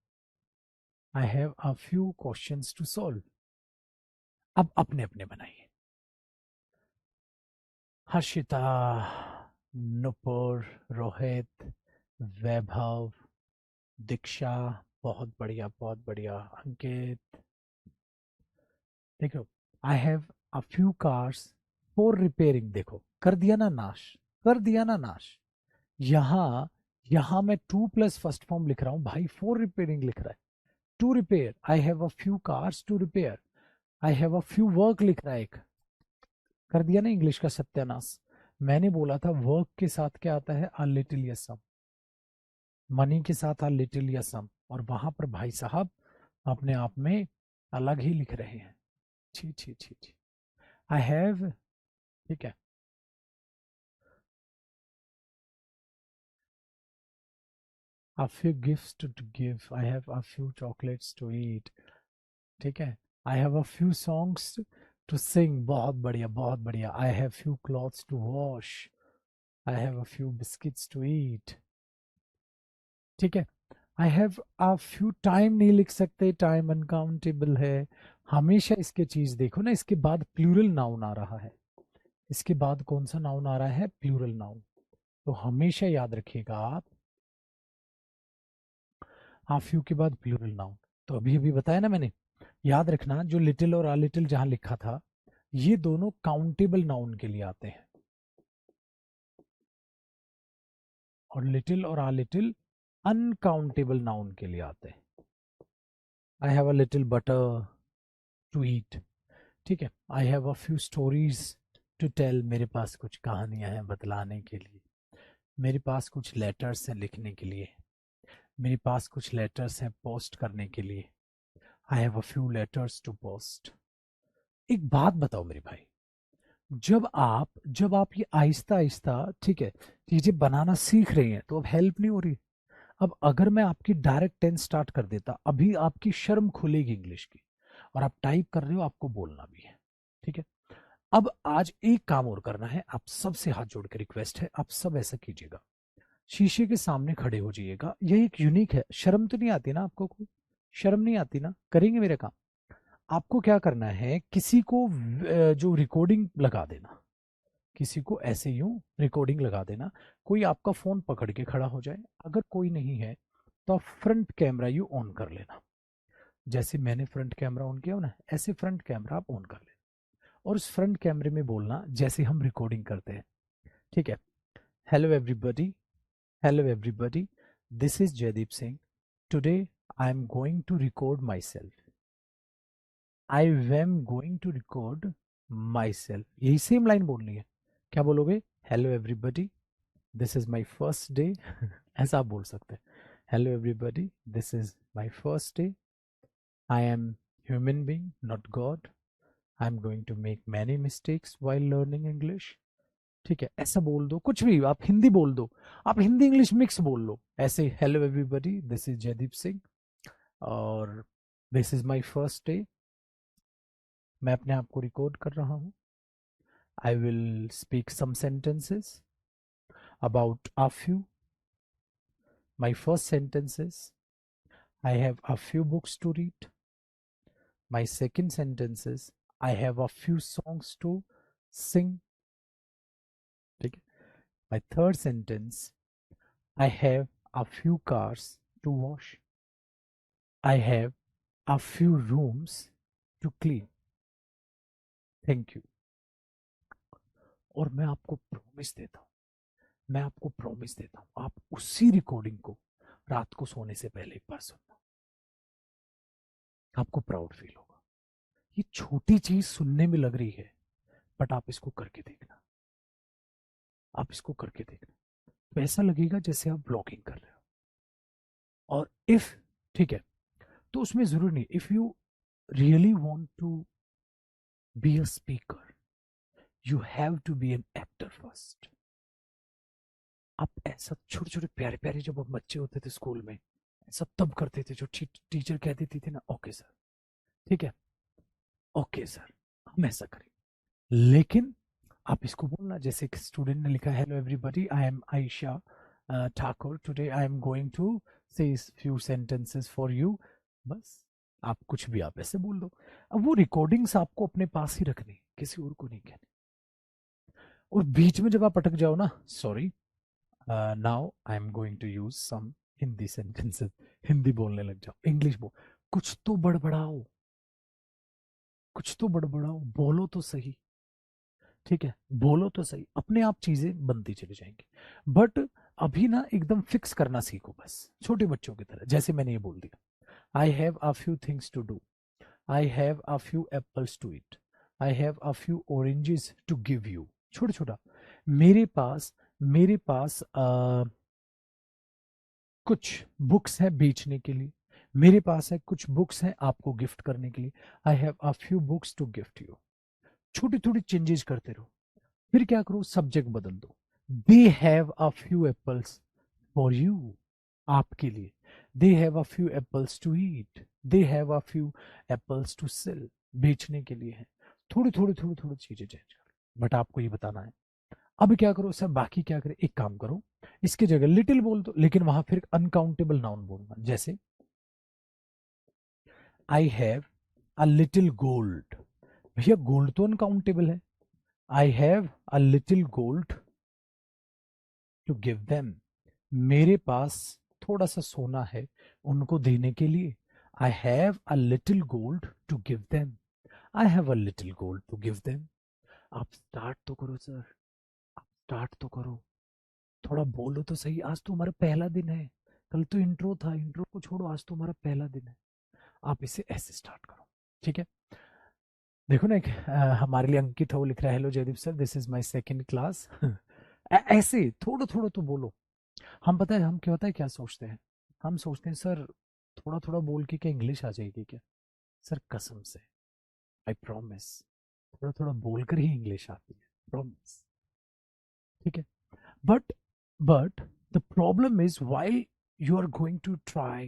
I have a few questions to solve. अब अपने अपने बनाइए। हर्षिता, नुपुर, रोहित, वैभव, दीक्षा, बहुत बढ़िया बहुत बढ़िया, अंकित, देखो, आई have a few cars for repairing, देखो कर दिया ना नाश, कर दिया ना नाश। यहाँ यहाँ मैं टू प्लस फर्स्ट फॉर्म लिख रहा हूँ भाई, फॉर रिपेयरिंग लिख रहा है, to repair, I have a few cars to repair, I have a few work लिख रहा है एक, कर दिया ना इंग्लिश का सत्यानाश। मैंने बोला था वर्क के साथ क्या आता है, अ लिटिल या सम, मनी के साथ अ लिटिल या सम, और वहां पर भाई साहब अपने आप में अलग ही लिख रहे हैं। छी छी छी छी, आई हैव, ठीक है, a few gifts to give, I have a few chocolates to eat, ठीक है, I have a few songs to sing, बहुत बढ़िया बहुत बढ़िया, I have few clothes to wash, I have a few biscuits to eat, ठीक है। I have a few, time नहीं लिख सकते, टाइम अनकाउंटेबल है। हमेशा इसके चीज देखो ना, इसके बाद प्लूरल नाउन आ रहा है, इसके बाद कौन सा नाउन आ रहा है, प्लूरल नाउन। तो हमेशा याद रखिएगा आप, आ फ्यू के बाद प्लूरल नाउन। तो अभी अभी बताया ना मैंने, याद रखना जो लिटिल और आ लिटिल जहां लिखा था, ये दोनों काउंटेबल नाउन के लिए आते हैं, और लिटिल और आ लिटिल अनकाउंटेबल नाउन के लिए आते हैं। I have a little butter to eat, ठीक है, I have a few stories to tell, मेरे पास कुछ कहानियां हैं बतलाने के लिए, मेरे पास कुछ लेटर्स हैं लिखने के लिए, मेरे पास कुछ लेटर्स हैं पोस्ट करने के लिए। I have a few letters to post. एक बात बताओ मेरे भाई, जब आप ये आहिस्ता आहिस्ता, ठीक है, चीजें बनाना सीख रही हैं तो अब हेल्प नहीं हो रही। अब अगर मैं आपकी डायरेक्ट टेंस स्टार्ट कर देता, अभी आपकी शर्म खुलेगी इंग्लिश की, और आप टाइप कर रहे हो, आपको बोलना भी है। ठीक है। अब आज एक काम और करना है, आप सबसे हाथ जोड़ के रिक्वेस्ट है, आप सब ऐसा कीजिएगा, शीशे के सामने खड़े हो जाइएगा। यह एक यूनिक है। शर्म तो नहीं आती ना आपको? कोई शर्म नहीं आती ना? करेंगे मेरा काम। आपको क्या करना है, किसी को जो रिकॉर्डिंग लगा देना, किसी को ऐसे यूं रिकॉर्डिंग लगा देना। कोई आपका फोन पकड़ के खड़ा हो जाए, अगर कोई नहीं है तो आप फ्रंट कैमरा यू ऑन कर लेना। जैसे मैंने फ्रंट कैमरा ऑन किया हो ना, ऐसे फ्रंट कैमरा आप ऑन कर लेना, और उस फ्रंट कैमरे में बोलना जैसे हम रिकॉर्डिंग करते हैं। ठीक है। Hello everybody, hello everybody, this is Jaideep Singh. Today I am going to record myself. I am going to record myself. यही सेम लाइन बोलनी है। क्या बोलोगे? Hello everybody, this is my first day. ऐसा आप बोल सकते हैं। Hello everybody, this is my first day. I am human being, not god. I am going to make many mistakes while learning English. ठीक है, ऐसा बोल दो। कुछ भी, आप हिंदी बोल दो, आप हिंदी इंग्लिश मिक्स बोल लो ऐसे। Hello everybody, this is Jaideep Singh, और this is my first day. मैं अपने आप को रिकॉर्ड कर रहा हूँ। I will speak some sentences about a few. My first sentence is, I have a few books to read. My second sentence is, I have a few songs to sing. ठीक है। My third sentence, I have a few cars to wash. I have a few rooms to clean. Thank you. और मैं आपको promise देता हूँ, मैं आपको promise देता हूँ, आप उसी रिकॉर्डिंग को रात को सोने से पहले एक बार सुनना। आपको प्राउड फील होगा। ये छोटी चीज सुनने में लग रही है, बट आप इसको करके देखना, आप इसको करके देखना, तो ऐसा लगेगा जैसे आप ब्लॉगिंग कर रहे हो। और इफ, ठीक है, तो उसमें जरूर नहीं, if you really want to be a speaker, you have to be an actor first. आप ऐसा छोटे छोटे प्यारे प्यारे, जब हम बच्चे होते थे स्कूल में, सब तब करते थे जो टीचर कह देती थी ना, ओके सर, ठीक है, ओके सर, हम ऐसा करें। लेकिन आप इसको बोलना जैसे एक स्टूडेंट ने लिखा, hello everybody, I am Ayesha Thakur, today I am going to say few sentences for you. बस, आप कुछ भी आप ऐसे बोल दो। अब वो रिकॉर्डिंग्स आपको अपने पास ही रखनी, किसी और को नहीं कहनी। और बीच में जब आप अटक जाओ ना, sorry, now I am going to use some Hindi sentences, Hindi बोलने लग जाओ, इंग्लिश बोल, कुछ तो बड़बड़ाओ, कुछ तो बड़बड़ाओ, बोलो तो सही। ठीक है, बोलो तो सही, अपने आप चीजें बनती चली जाएंगी। बट अभी ना एकदम फिक्स करना सीखो, बस छोटे बच्चों की तरह। जैसे मैंने ये बोल दिया, I have a few things to do, I have a few apples to eat, I have a few oranges to give you. छोटा छोटा, मेरे पास कुछ बुक्स हैं बेचने के लिए, मेरे पास है कुछ बुक्स हैं आपको गिफ्ट करने के लिए, I have a few books to gift you. छोटी छोटी चेंजेस करते रहो। फिर क्या करो, सब्जेक्ट बदल दो। They have a few apples for you, आपके लिए। They have a few apples to eat, they have a few apples to sell, बेचने के लिए है। थोड़ी थोड़ी थोड़ी थोड़ी चीजें चेंज करो, बट आपको ये बताना है। अब क्या करो सर, बाकी क्या करें, एक काम करो, इसके जगह लिटिल बोल दो, लेकिन वहां फिर अनकाउंटेबल नाउन बोलना। जैसे I have a little gold, भैया गोल्ड तो अनकाउंटेबल है। I have a little gold to give them, मेरे पास थोड़ा सा सोना है उनको देने के लिए। I have a little gold to give them, I have a little gold to give them. आप स्टार्ट तो करो सर, आप स्टार्ट तो करो, थोड़ा बोलो तो सही। आज तो हमारा पहला दिन है, कल तो इंट्रो था, इंट्रो को छोड़ो, आज तो हमारा पहला दिन है। आप इसे ऐसे स्टार्ट करो। ठीक है। देखो ना, एक हमारे लिए अंकित है, वो लिख रहा है, hello Jaideep sir, this is my second class. ऐसे थोड़ा थोड़ा तो बोलो। हम, पता है हम क्या होता है क्या सोचते हैं, हम सोचते हैं सर थोड़ा थोड़ा बोल के क्या इंग्लिश आ जाएगी क्या? सर कसम से, आई प्रॉमिस, थोड़ा थोड़ा बोलकर ही इंग्लिश आती है, प्रॉमिस। ठीक है, but the problem is while you are going to try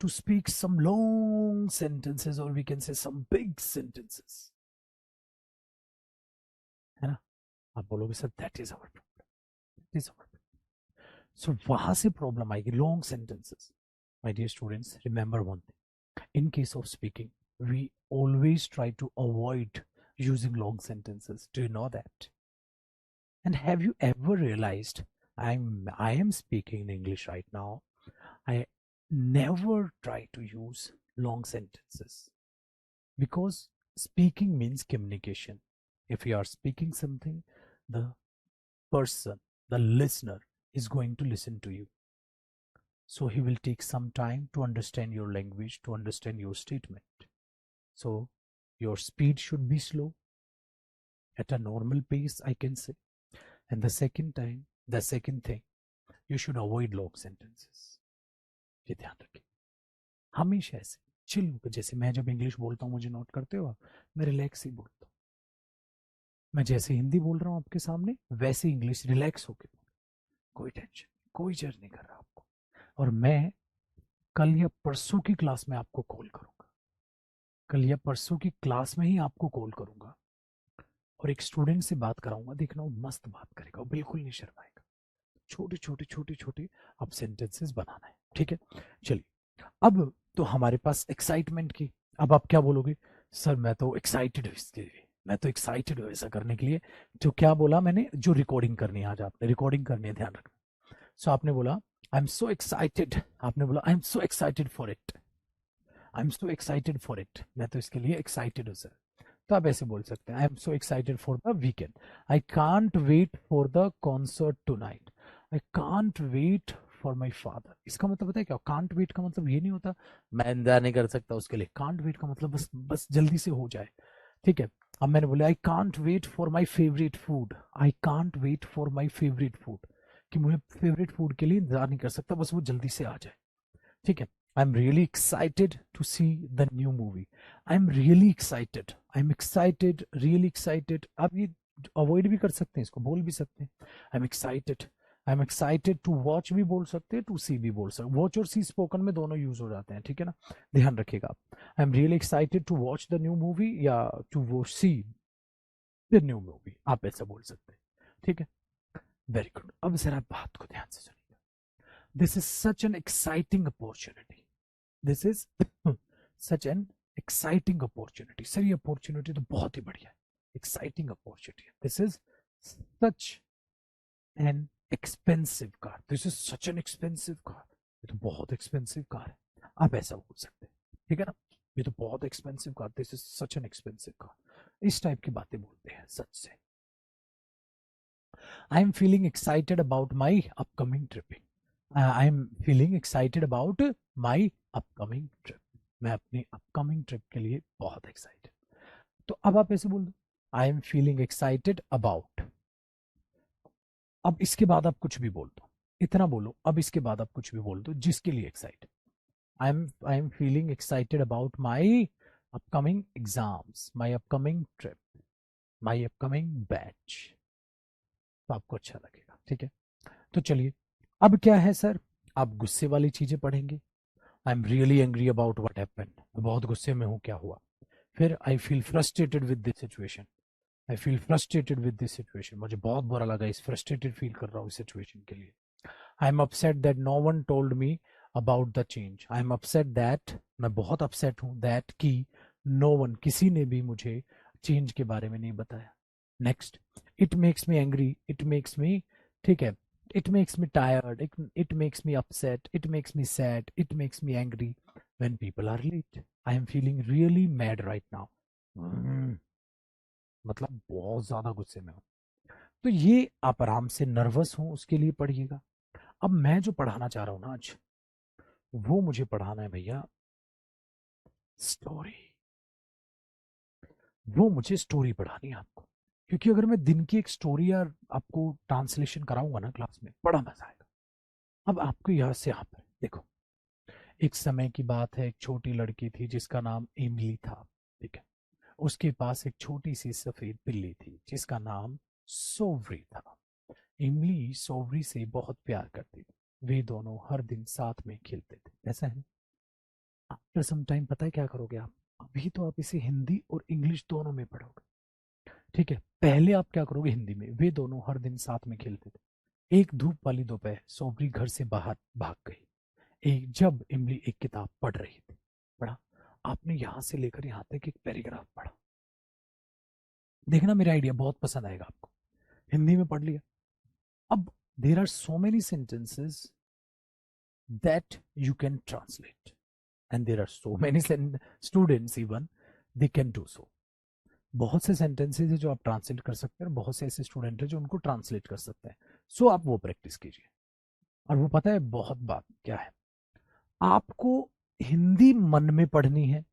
to speak some long sentences, or we can say some big sentences, है ना? आप बोलोगे sir that is our problem, that is our, so वहां से problem आएगी, long sentences. My dear students, remember one thing, in case of speaking we always try to avoid using long sentences. Do you know that? And have you ever realized, I am speaking in English right now, I never try to use long sentences, because speaking means communication. If you are speaking something, the person, the listener, is going to listen to you. So he will take some time to understand your language, to understand your statement. So your speed should be slow, at a normal pace, I can say. And the second thing, you should avoid long sentences. ये ध्यान रखें, हमेशा ऐसे chill, जैसे मैं जब English बोलता हूँ, मुझे नोट करते हो, मैं रिलैक्स ही बोलता हूँ। मैं जैसे हिंदी बोल रहा हूँ आपके सामने, वैसे इंग्लिश रिलैक्स होके बोल, कोई टेंशन, कोई जज नहीं कर रहा आपको। और मैं कल या परसों की क्लास में आपको कॉल करूंगा, कल या परसों की क्लास में ही आपको कॉल करूंगा और एक स्टूडेंट से बात कराऊंगा, देखना वो मस्त बात करेगा, वो बिल्कुल नहीं शर्माएगा। छोटे छोटे छोटे छोटे अब सेंटेंसेस बनाना है, ठीक है? चलिए, अब तो हमारे पास एक्साइटमेंट की, अब आप क्या बोलोगे? सर मैं तो एक्साइटेड हूँ इसके लिए, मैं तो एक्साइटेड हूँ ऐसा करने के लिए। तो क्या बोला मैंने? जो रिकॉर्डिंग करनी है, आज आपने रिकॉर्डिंग करनी है, ध्यान रखना। सो आपने बोला आई एम सो एक्साइटेड, आपने बोला I am so excited for it, I am so excited for it, मैं तो इसके लिए एक्साइटेड हूँ सर। तो आप ऐसे बोल सकते हैं, I am so excited for the weekend, I can't wait for the concert tonight, I can't wait for my father. इसका मतलब पता है क्या? कांट वेट का मतलब ये नहीं होता मैं इंतजार नहीं कर सकता उसके लिए, कांट वेट का मतलब बस बस जल्दी से हो जाए, ठीक है? अब मैंने बोला I can't wait for my favourite food, I can't wait for my favourite food, कि मुझे फेवरेट फूड के लिए इंतजार नहीं कर सकता, बस वो जल्दी से आ जाए, ठीक है? I am really excited to see the new movie, I am really excited, I am excited, really excited. आप ये अवॉइड भी कर सकते हैं, इसको बोल भी सकते हैं, I am excited, I am excited to watch भी बोल सकते हैं, टू सी भी बोल सकते हैं, वॉच और सी स्पोकन में दोनों यूज हो जाते हैं, ठीक है ना? ध्यान रखिएगा आप, I am really excited to watch the new movie या टू वो सी द न्यू मूवी, आप ऐसा बोल सकते हैं, ठीक है? Very good. अब जरा बात को ध्यान से सुनिए, this is such an exciting opportunity, this is such an exciting opportunity. Sir ये अपॉर्चुनिटी तो बहुत ही बढ़िया है, exciting opportunity, this is such an expensive car, this is such an expensive car, ये तो बहुत एक्सपेंसिव कार है, आप ऐसा बोल सकते हैं, ठीक है ना? ये तो बहुत expensive car, this is such an expensive car, इस टाइप की बातें बोलते हैं सच से। आई am feeling excited about my upcoming tripping, I am feeling excited about my upcoming trip, मैं अपनी अपकमिंग ट्रिप के लिए बहुत एक्साइटेड। तो अब आप ऐसे बोल दो, आई एम फीलिंग एक्साइटेड अबाउट, अब इसके बाद आप कुछ भी बोल दो, इतना बोलो, अब इसके बाद आप कुछ भी बोल दो जिसके लिए excited. I am feeling excited about my upcoming exams, my upcoming trip, my upcoming batch, तो आपको अच्छा लगेगा, ठीक है? तो चलिए, अब क्या है सर, आप गुस्से वाली चीजें पढ़ेंगे। आई am really angry about what happened, मैं बहुत गुस्से में हूँ, क्या हुआ? फिर I feel frustrated with this situation, I feel frustrated with this situation, मुझे बहुत बुरा लगा, इस फ्रस्ट्रेटेड फील कर रहा हूँ इस सिचुएशन के लिए। I am upset that no one told me about the change, I am upset that, मैं बहुत अपसेट हूँ, दैट की नो वन, किसी ने भी मुझे चेंज के बारे में नहीं बताया। Next, it makes me angry, it makes me, ठीक है, it makes me tired, it makes me upset, it makes me sad, it makes me angry when people are late, I am feeling really mad right now, मतलब बहुत ज्यादा गुस्से में हूँ। तो ये आप आराम से, नर्वस हो उसके लिए पढ़िएगा। अब मैं जो पढ़ाना चाह रहा हूं ना आज, वो मुझे पढ़ाना है भैया स्टोरी, वो मुझे स्टोरी पढ़ानी है आपको, क्योंकि अगर मैं दिन की एक स्टोरी या आपको ट्रांसलेशन कराऊंगा ना क्लास में, बड़ा मजा आएगा। अब आपको यहाँ से यहाँ पर देखो, एक समय की बात है, एक छोटी लड़की थी जिसका नाम इमली था, ठीक है। उसके पास एक छोटी सी सफेद बिल्ली थी जिसका नाम सोवरी था। इमली सोवरी से बहुत प्यार करती थी। वे दोनों हर दिन साथ में खेलते थे। ऐसा है। आफ्टर सम टाइम पता है क्या करोगे आप? अभी तो आप इसे हिंदी और इंग्लिश दोनों में पढ़ोगे, ठीक है। पहले आप क्या करोगे? हिंदी में। वे दोनों हर दिन साथ में खेलते थे। एक धूप वाली दोपहर सोवरी घर से बाहर भाग गई। एक जब इमली एक किताब पढ़ रही थी। पढ़ा? आपने यहां से लेकर यहां तक एक पैराग्राफ पढ़ा। देखना मेरा आइडिया बहुत पसंद आएगा आपको। हिंदी में पढ़ लिया। अब there are so many sentences that you can translate and there are so many students even they can do so. बहुत से सेंटेंसेस है जो आप ट्रांसलेट कर सकते हैं, बहुत से ऐसे स्टूडेंट है जो उनको ट्रांसलेट कर सकते हैं। सो आप वो प्रैक्टिस कीजिए। और वो पता है बहुत बात क्या है, आपको हिंदी मन में पढ़नी है,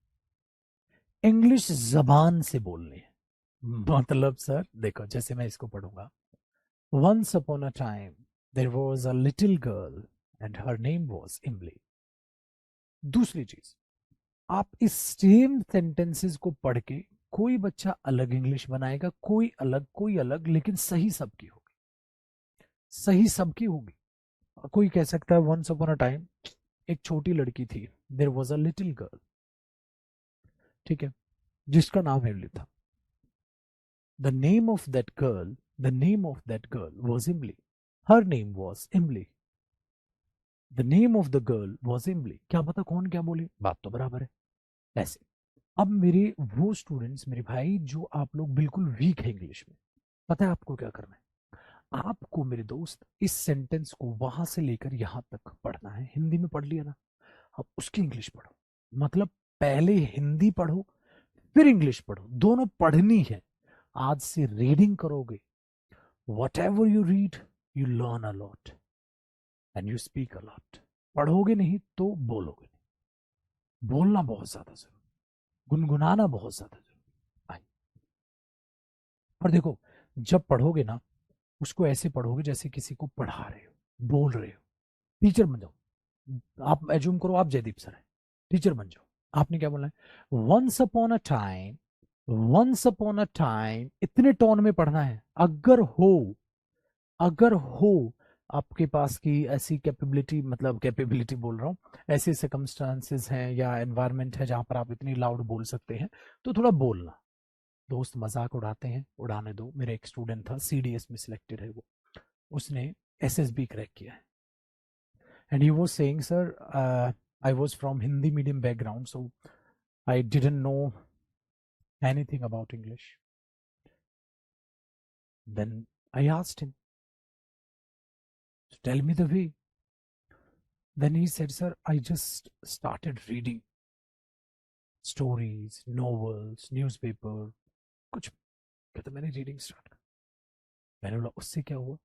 इंग्लिश जबान से बोलनी है। मतलब सर देखो, जैसे मैं इसको पढ़ूंगा, once upon a time there was a little girl and her name was Imli. दूसरी चीज, आप इस सेम सेंटेंसेस को पढ़ के कोई बच्चा अलग इंग्लिश बनाएगा, कोई अलग, लेकिन सही सबकी होगी, सही सबकी होगी। कोई कह सकता है वंस अपॉन अ टाइम एक छोटी लड़की थी, there was a little girl, ठीक है, जिसका नाम इमली था। The name of that girl, the name of that girl was Imli, her name was Imli. The name of the girl was Imli. क्या पता कौन क्या बोले, बात तो बराबर है। ऐसे अब मेरे वो स्टूडेंट्स, मेरे भाई, जो आप लोग बिल्कुल वीक है इंग्लिश में, पता है आपको क्या करना है? आपको मेरे दोस्त इस सेंटेंस को वहां से लेकर यहां तक पढ़ना है। हिंदी में पढ़ लिया ना, अब उसकी इंग्लिश पढ़ो। मतलब पहले हिंदी पढ़ो फिर इंग्लिश पढ़ो, दोनों पढ़नी है। आज से रीडिंग करोगे, what ever you read you learn a lot and you speak a lot. पढ़ोगे नहीं तो बोलोगे नहीं। बोलना बहुत ज्यादा जरूरी, गुनगुनाना बहुत ज्यादा जरूरी। और देखो, जब पढ़ोगे ना, उसको ऐसे पढ़ोगे जैसे किसी को पढ़ा रहे हो, बोल रहे हो। टीचर बन जाओ। आप एज्यूम करो आप जयदीप सर हैं, टीचर बन जाओ। आपने क्या बोलना है? Once upon a time, once upon a time, इतने टोन में पढ़ना है। अगर हो आपके पास की ऐसी कैपेबिलिटी, मतलब कैपेबिलिटी बोल रहा हूँ, ऐसे सर्कमस्टांसेस हैं या एनवायरनमेंट है जहां पर आप इतनी लाउड बोल सकते हैं, तो थोड़ा बोलना। दोस्त मजाक उड़ाते हैं, उड़ाने दो। मेरा एक स्टूडेंट था, सीडीएस में सिलेक्टेड है वो, उसने एसएसबी क्रैक किया है। And he was saying, sir I was from Hindi medium background, so I didn't know anything about English. Then I asked him to tell me the way. Then he said, sir, I just started reading stories, novels, newspaper, कुछ। कहता मैंने reading start कर। मैंने बोला उससे क्या हुआ?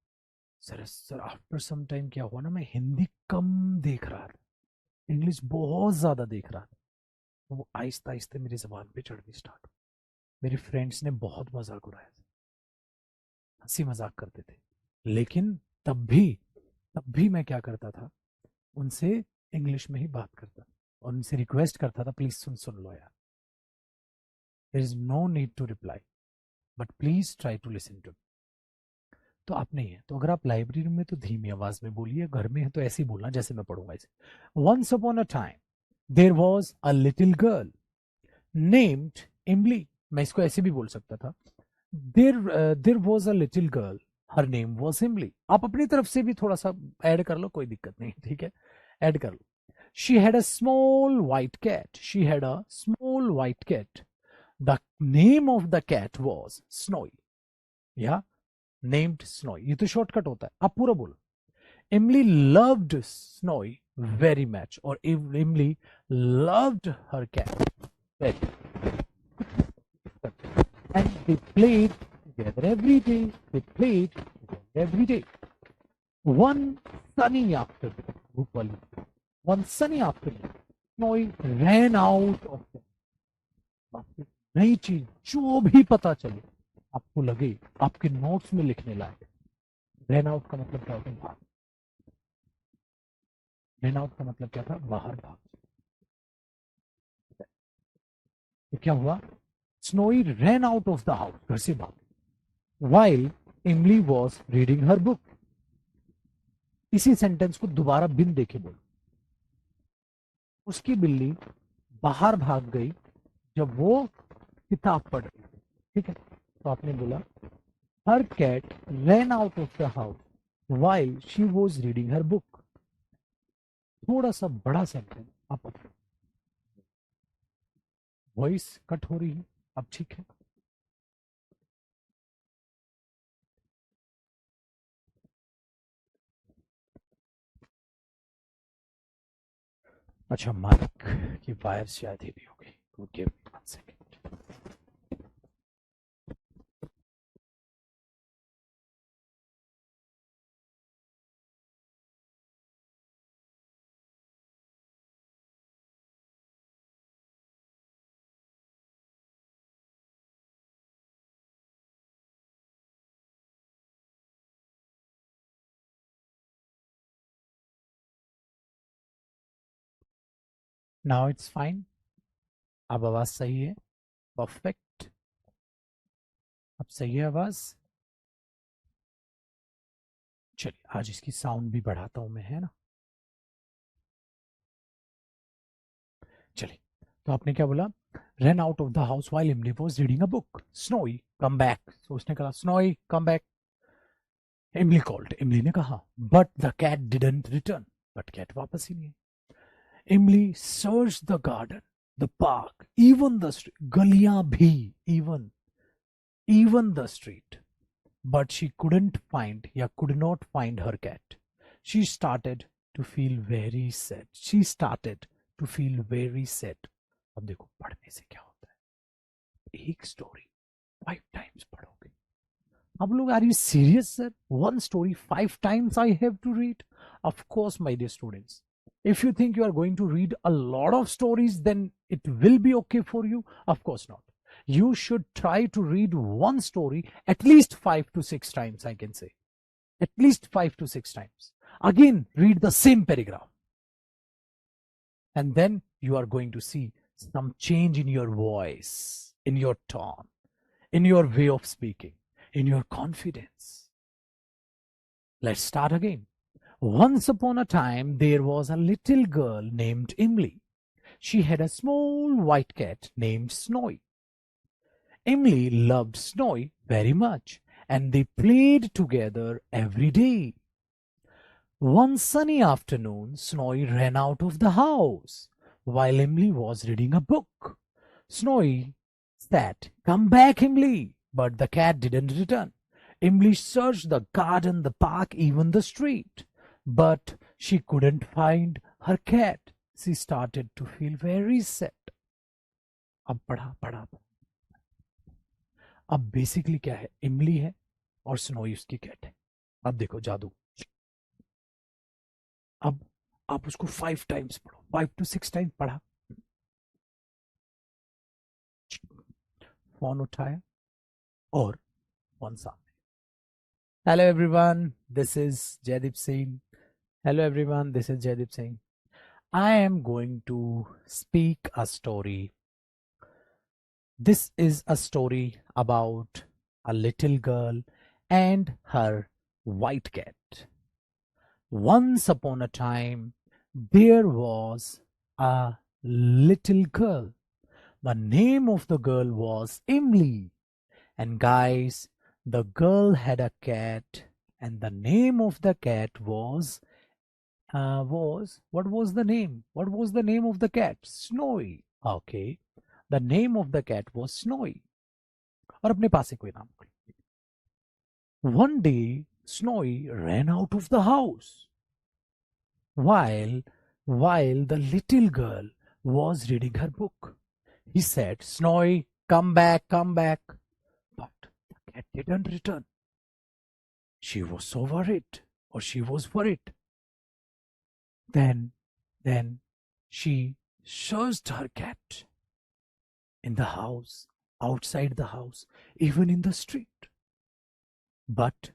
Sir after some time क्या हुआ ना, मैं हिंदी कम देख रहा था, इंग्लिश बहुत ज्यादा देख रहा था। तो वो आहिस्ता आहिस्ता मेरी जबान पे चढ़नी स्टार्ट हुई। मेरे फ्रेंड्स ने बहुत मजाक उड़ाया था, हंसी मजाक करते थे, लेकिन तब भी मैं क्या करता था, उनसे इंग्लिश में ही बात करता था और उनसे रिक्वेस्ट करता था, प्लीज सुन लो यार, there is no need to reply, but please try to listen to. तो आप नहीं है तो अगर आप लाइब्रेरी में तो धीमी आवाज में बोलिए, घर में है तो ऐसे ही बोलना जैसे मैं पढ़ूंगा इसे। Once upon a time there was a little girl named Imli. मैं इसको ऐसे भी बोल सकता था, there was a little girl her name was Imli. आप अपनी तरफ से भी थोड़ा सा ऐड कर लो, कोई दिक्कत नहीं, ठीक है, ऐड कर लो। She had a small white cat, she had a small white cat, the name of the cat was Snowy, या नेम्ड स्नोई। ये तो शॉर्टकट होता है, आप पूरा बोलो। इमली लव्ड स्नोई वेरी मच, और Imli loved her cat very, and they played together every day. They played together every day. One sunny afternoon, Bhupali, one sunny afternoon, Snowy ran out of them. आपकी नई चीज जो भी पता चले, आपको लगे आपके नोट्स में लिखने लायक। रैन आउट का मतलब क्या होता है? भाग। रैन आउट का मतलब क्या था? बाहर भाग। तो क्या हुआ, snowy rain out of the house, घर से भाग, while इमली वॉज रीडिंग हर बुक। इसी सेंटेंस को दोबारा बिन देखे बोलो। उसकी बिल्ली बाहर भाग गई जब वो किताब पढ़ रही थी, ठीक है। तो आपने बोला her cat ran out of the house while she was reading her book. थोड़ा सा बड़ा सेंटेंस, आप वॉइस कट हो रही है, अब ठीक है। अच्छा, माइक की वायर शायद ही भी हो गई, okay, 1 second. Now it's fine, अब आवाज सही है, परफेक्ट, अब सही है आवाज। चलिए आज इसकी साउंड भी बढ़ाता हूं मैं, है ना। चलिए, तो आपने क्या बोला, run out of the house while Emily was reading a book, Snowy come back. तो उसने कहा Snowy come back. Emily called, Emily ने कहा, but the cat didn't return, but cat वापस ही नहीं आई। Emily search the garden, the park, even the street, गलियां भी, even the street, but she couldn't find, या could not find her cat. She started to feel very sad. She started to feel very sad. अब देखो पढ़ने से क्या होता है, एक स्टोरी 5 times पढ़ोगे। अब लोग, are you serious sir, one story 5 times I have to read? Of course, my dear students. If you think you are going to read a lot of stories, then it will be okay for you. Of course not. You should try to read one story at least 5 to 6 times, I can say. At least 5 to 6 times. Again, read the same paragraph. And then you are going to see some change in your voice, in your tone, in your way of speaking, in your confidence. Let's start again. Once upon a time, there was a little girl named Emily. She had a small white cat named Snowy. Emily loved Snowy very much, and they played together every day. One sunny afternoon, Snowy ran out of the house while Emily was reading a book. Snowy said, "Come back, Emily!" But the cat didn't return. Emily searched the garden, the park, even the street, but she couldn't find her cat. She started to feel very sad. अब पढ़ा पढ़ा, अब basically क्या है, इमली है और snowy उसकी कैट है। अब देखो जादू, अब आप उसको 5 times पढ़ो, 5 to 6 times पढ़ा, फोन उठाया और फोन सामने। Hello everyone, this is Jaideep Singh. Hello everyone, this is Jaideep Singh. I am going to speak a story. This is a story about a little girl and her white cat. Once upon a time, there was a little girl. The name of the girl was Emily. And guys, the girl had a cat, and the name of the cat was what was the name? What was the name of the cat? Snowy. Okay, the name of the cat was Snowy. और अपने पास से कोई नाम। One day, Snowy ran out of the house while the little girl was reading her book. He said, "Snowy, come back, come back." But the cat didn't return. She was so worried, or she was worried. Then she searched her cat in the house, outside the house, even in the street. But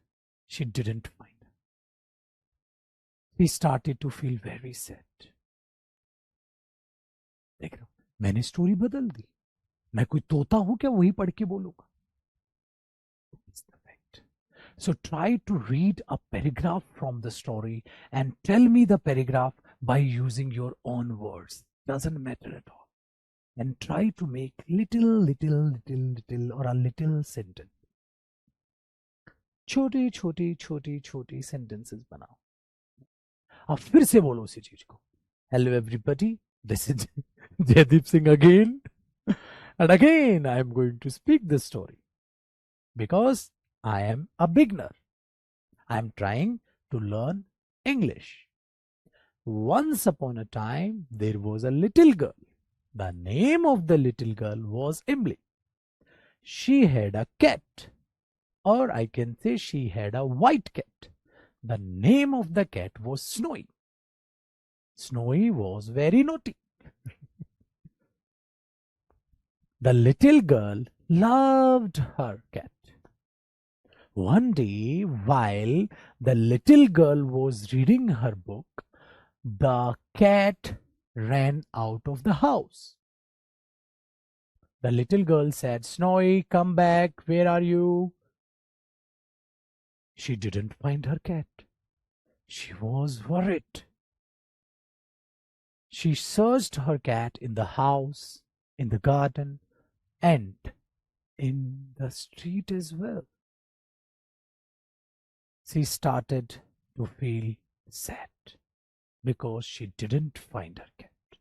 she didn't find her. She started to feel very sad. देख रहा हूं, मैंने story बदल दी, मैं कोई तोता हूं क्या वही पढ़ के बोलूंगा? It's the fact. So try to read a paragraph from the story and tell me the paragraph by using your own words. Doesn't matter at all. And try to make little or a little sentence. छोटी छोटी छोटी छोटी sentences बनाओ। अब फिर से बोलो उसी चीज को। Hello everybody, this is Jaideep Singh again. And again I am going to speak this story because I am a beginner. I am trying to learn English. Once upon a time, there was a little girl. The name of the little girl was Emily. She had a cat, or I can say she had a white cat. The name of the cat was Snowy. Snowy was very naughty. The little girl loved her cat. One day, while the little girl was reading her book, the cat ran out of the house. The little girl said, Snowy, come back. Where are you? She didn't find her cat. She was worried. She searched her cat in the house, in the garden, and in the street as well. She started to feel sad because she didn't find her cat.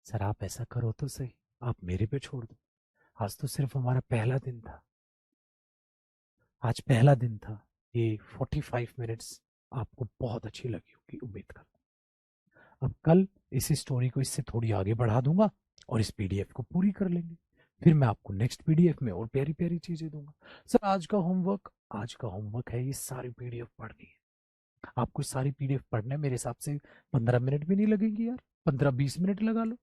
Sir आप ऐसा करो तो सही, आप मेरे पे छोड़ दो। आज तो सिर्फ हमारा पहला दिन था, आज पहला दिन था। ये 45 मिनट्स आपको बहुत अच्छी लगी होगी, उम्मीद करता हूँ। अब कल इसी स्टोरी को इससे थोड़ी आगे बढ़ा दूंगा और इस पीडीएफ को पूरी कर लेंगे। फिर मैं आपको नेक्स्ट पीडीएफ में और प्यारी प्यारी चीजें दूंगा। सर आज का होमवर्क है ये सारी पीडीएफ पढ़नी है। आपको सारी पीडीएफ पढ़ने मेरे हिसाब से 15 मिनट भी नहीं लगेंगे यार, 15-20 मिनट लगा लो।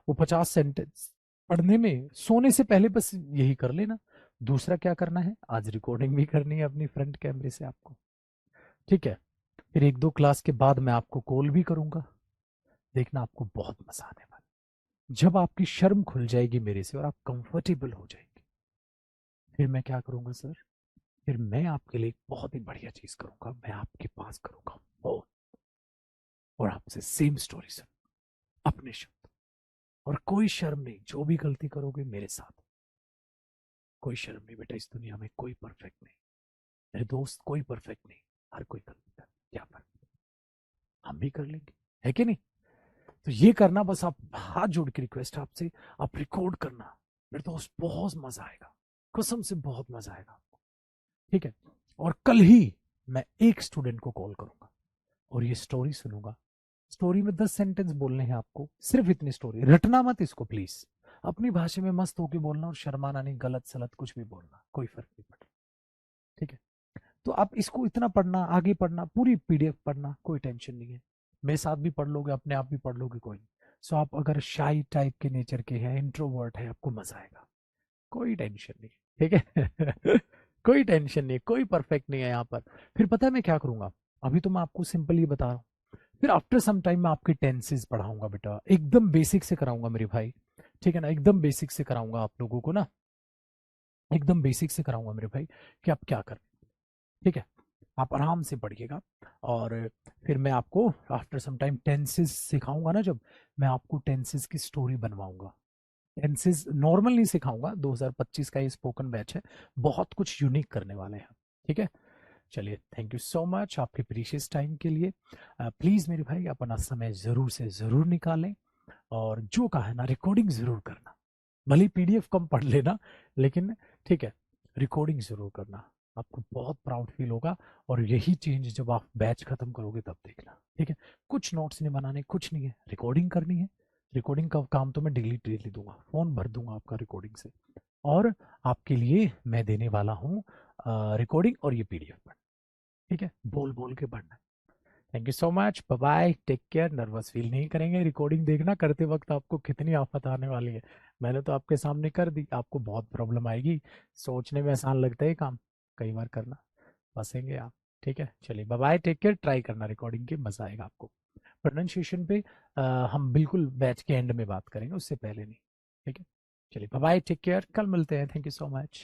वो 50 सेंटेंस पढ़ने में सोने से पहले बस यही कर लेना। दूसरा क्या करना है, आज रिकॉर्डिंग भी करनी है अपनी फ्रंट कैमरे से आपको, ठीक है। फिर 1-2 क्लास के बाद मैं आपको कॉल भी करूंगा। देखना आपको बहुत मजा आने वाला। जब आपकी शर्म खुल जाएगी मेरे से और आप कंफर्टेबल हो जाएंगे, फिर मैं क्या करूंगा सर, फिर मैं आपके लिए एक बहुत ही बढ़िया चीज करूंगा। मैं आपके पास करूंगा फोन और आपसे सेम स्टोरी सुन अपने शब्द, और कोई शर्म नहीं। जो भी गलती करोगे मेरे साथ, कोई शर्म नहीं बेटा। इस दुनिया में कोई परफेक्ट नहीं मेरे दोस्त, कोई परफेक्ट नहीं। हर कोई गलती कर, क्या फर्क, हम भी कर लेंगे, है कि नहीं। तो ये करना बस, आप हाथ जोड़ के रिक्वेस्ट आपसे, आप रिकॉर्ड करना मेरे दोस्त, बहुत मजा आएगा, कसम से बहुत मजा आएगा आपको, ठीक है। और कल ही मैं एक स्टूडेंट को कॉल करूंगा और ये स्टोरी सुनूंगा। स्टोरी में 10 सेंटेंस बोलने हैं आपको, सिर्फ इतनी स्टोरी, रटना मत इसको प्लीज। अपनी भाषा में मस्त होके बोलना और शर्माना नहीं, गलत सलत कुछ भी बोलना, कोई फर्क नहीं पड़ता, ठीक है। तो आप इसको इतना पढ़ना, आगे पढ़ना, पूरी पीडीएफ पढ़ना, कोई टेंशन नहीं है। मेरे साथ भी पढ़ लोगे, अपने आप भी पढ़ लोगे, कोई नहीं। सो आप अगर शाई टाइप के नेचर के हैं, इंट्रोवर्ट है, आपको मजा आएगा, कोई टेंशन नहीं, ठीक है। कोई टेंशन नहीं, कोई परफेक्ट नहीं है यहाँ पर। फिर पता है मैं क्या करूंगा, अभी तो मैं आपको सिंपल ही बता रहा हूँ। फिर आफ्टर सम टाइम मैं आपके टेंसेस पढ़ाऊंगा बेटा, एकदम बेसिक से कराऊंगा मेरे भाई, ठीक है ना। एकदम बेसिक से कराऊंगा आप लोगों को ना, एकदम बेसिक से कराऊंगा मेरे भाई कि आप क्या करें, ठीक है। आप आराम से पढ़िएगा। और फिर मैं आपको आफ्टर सम टाइम टेंसेस सिखाऊंगा ना, जब मैं आपको टेंसेस की स्टोरी बनवाऊंगा। टेंसेस नॉर्मल नहीं सिखाऊंगा, 2025 का ये स्पोकन बैच है, बहुत कुछ यूनिक करने वाले हैं, ठीक है। चलिए, थैंक यू सो मच आपके प्रीशियस टाइम के लिए। प्लीज़ मेरे भाई अपना समय ज़रूर से ज़रूर निकालें, और जो कहा है ना, रिकॉर्डिंग ज़रूर करना। भले पीडीएफ कम पढ़ लेना, लेकिन ठीक है, रिकॉर्डिंग ज़रूर करना। आपको बहुत प्राउड फील होगा, और यही चेंज जब आप बैच खत्म करोगे तब देखना, ठीक है। कुछ नोट्स नहीं बनाने, कुछ नहीं है, रिकॉर्डिंग करनी है। रिकॉर्डिंग का काम तो मैं डेली दूंगा, फोन भर दूंगा आपका रिकॉर्डिंग से। और आपके लिए मैं देने वाला हूँ रिकॉर्डिंग और ये पीडीएफ पर, ठीक है। बोल बोल के पढ़ना। Thank you so much, bye bye, take care. Nervous feel नहीं करेंगे, रिकॉर्डिंग देखना करते वक्त आपको कितनी आफत आने वाली है। मैंने तो आपके सामने कर दी, आपको बहुत प्रॉब्लम आएगी। सोचने में आसान लगता है काम, कई बार करना फंसेंगे आप, ठीक है। चलिए bye bye, take care, try करना रिकॉर्डिंग की, मजा आएगा आपको। प्रोनाउंसिएशन पे हम बिल्कुल बैच के एंड में बात करेंगे, उससे पहले नहीं। ठीक है, चलिए बाय बाय, टेक केयर, कल मिलते हैं, थैंक यू सो मच।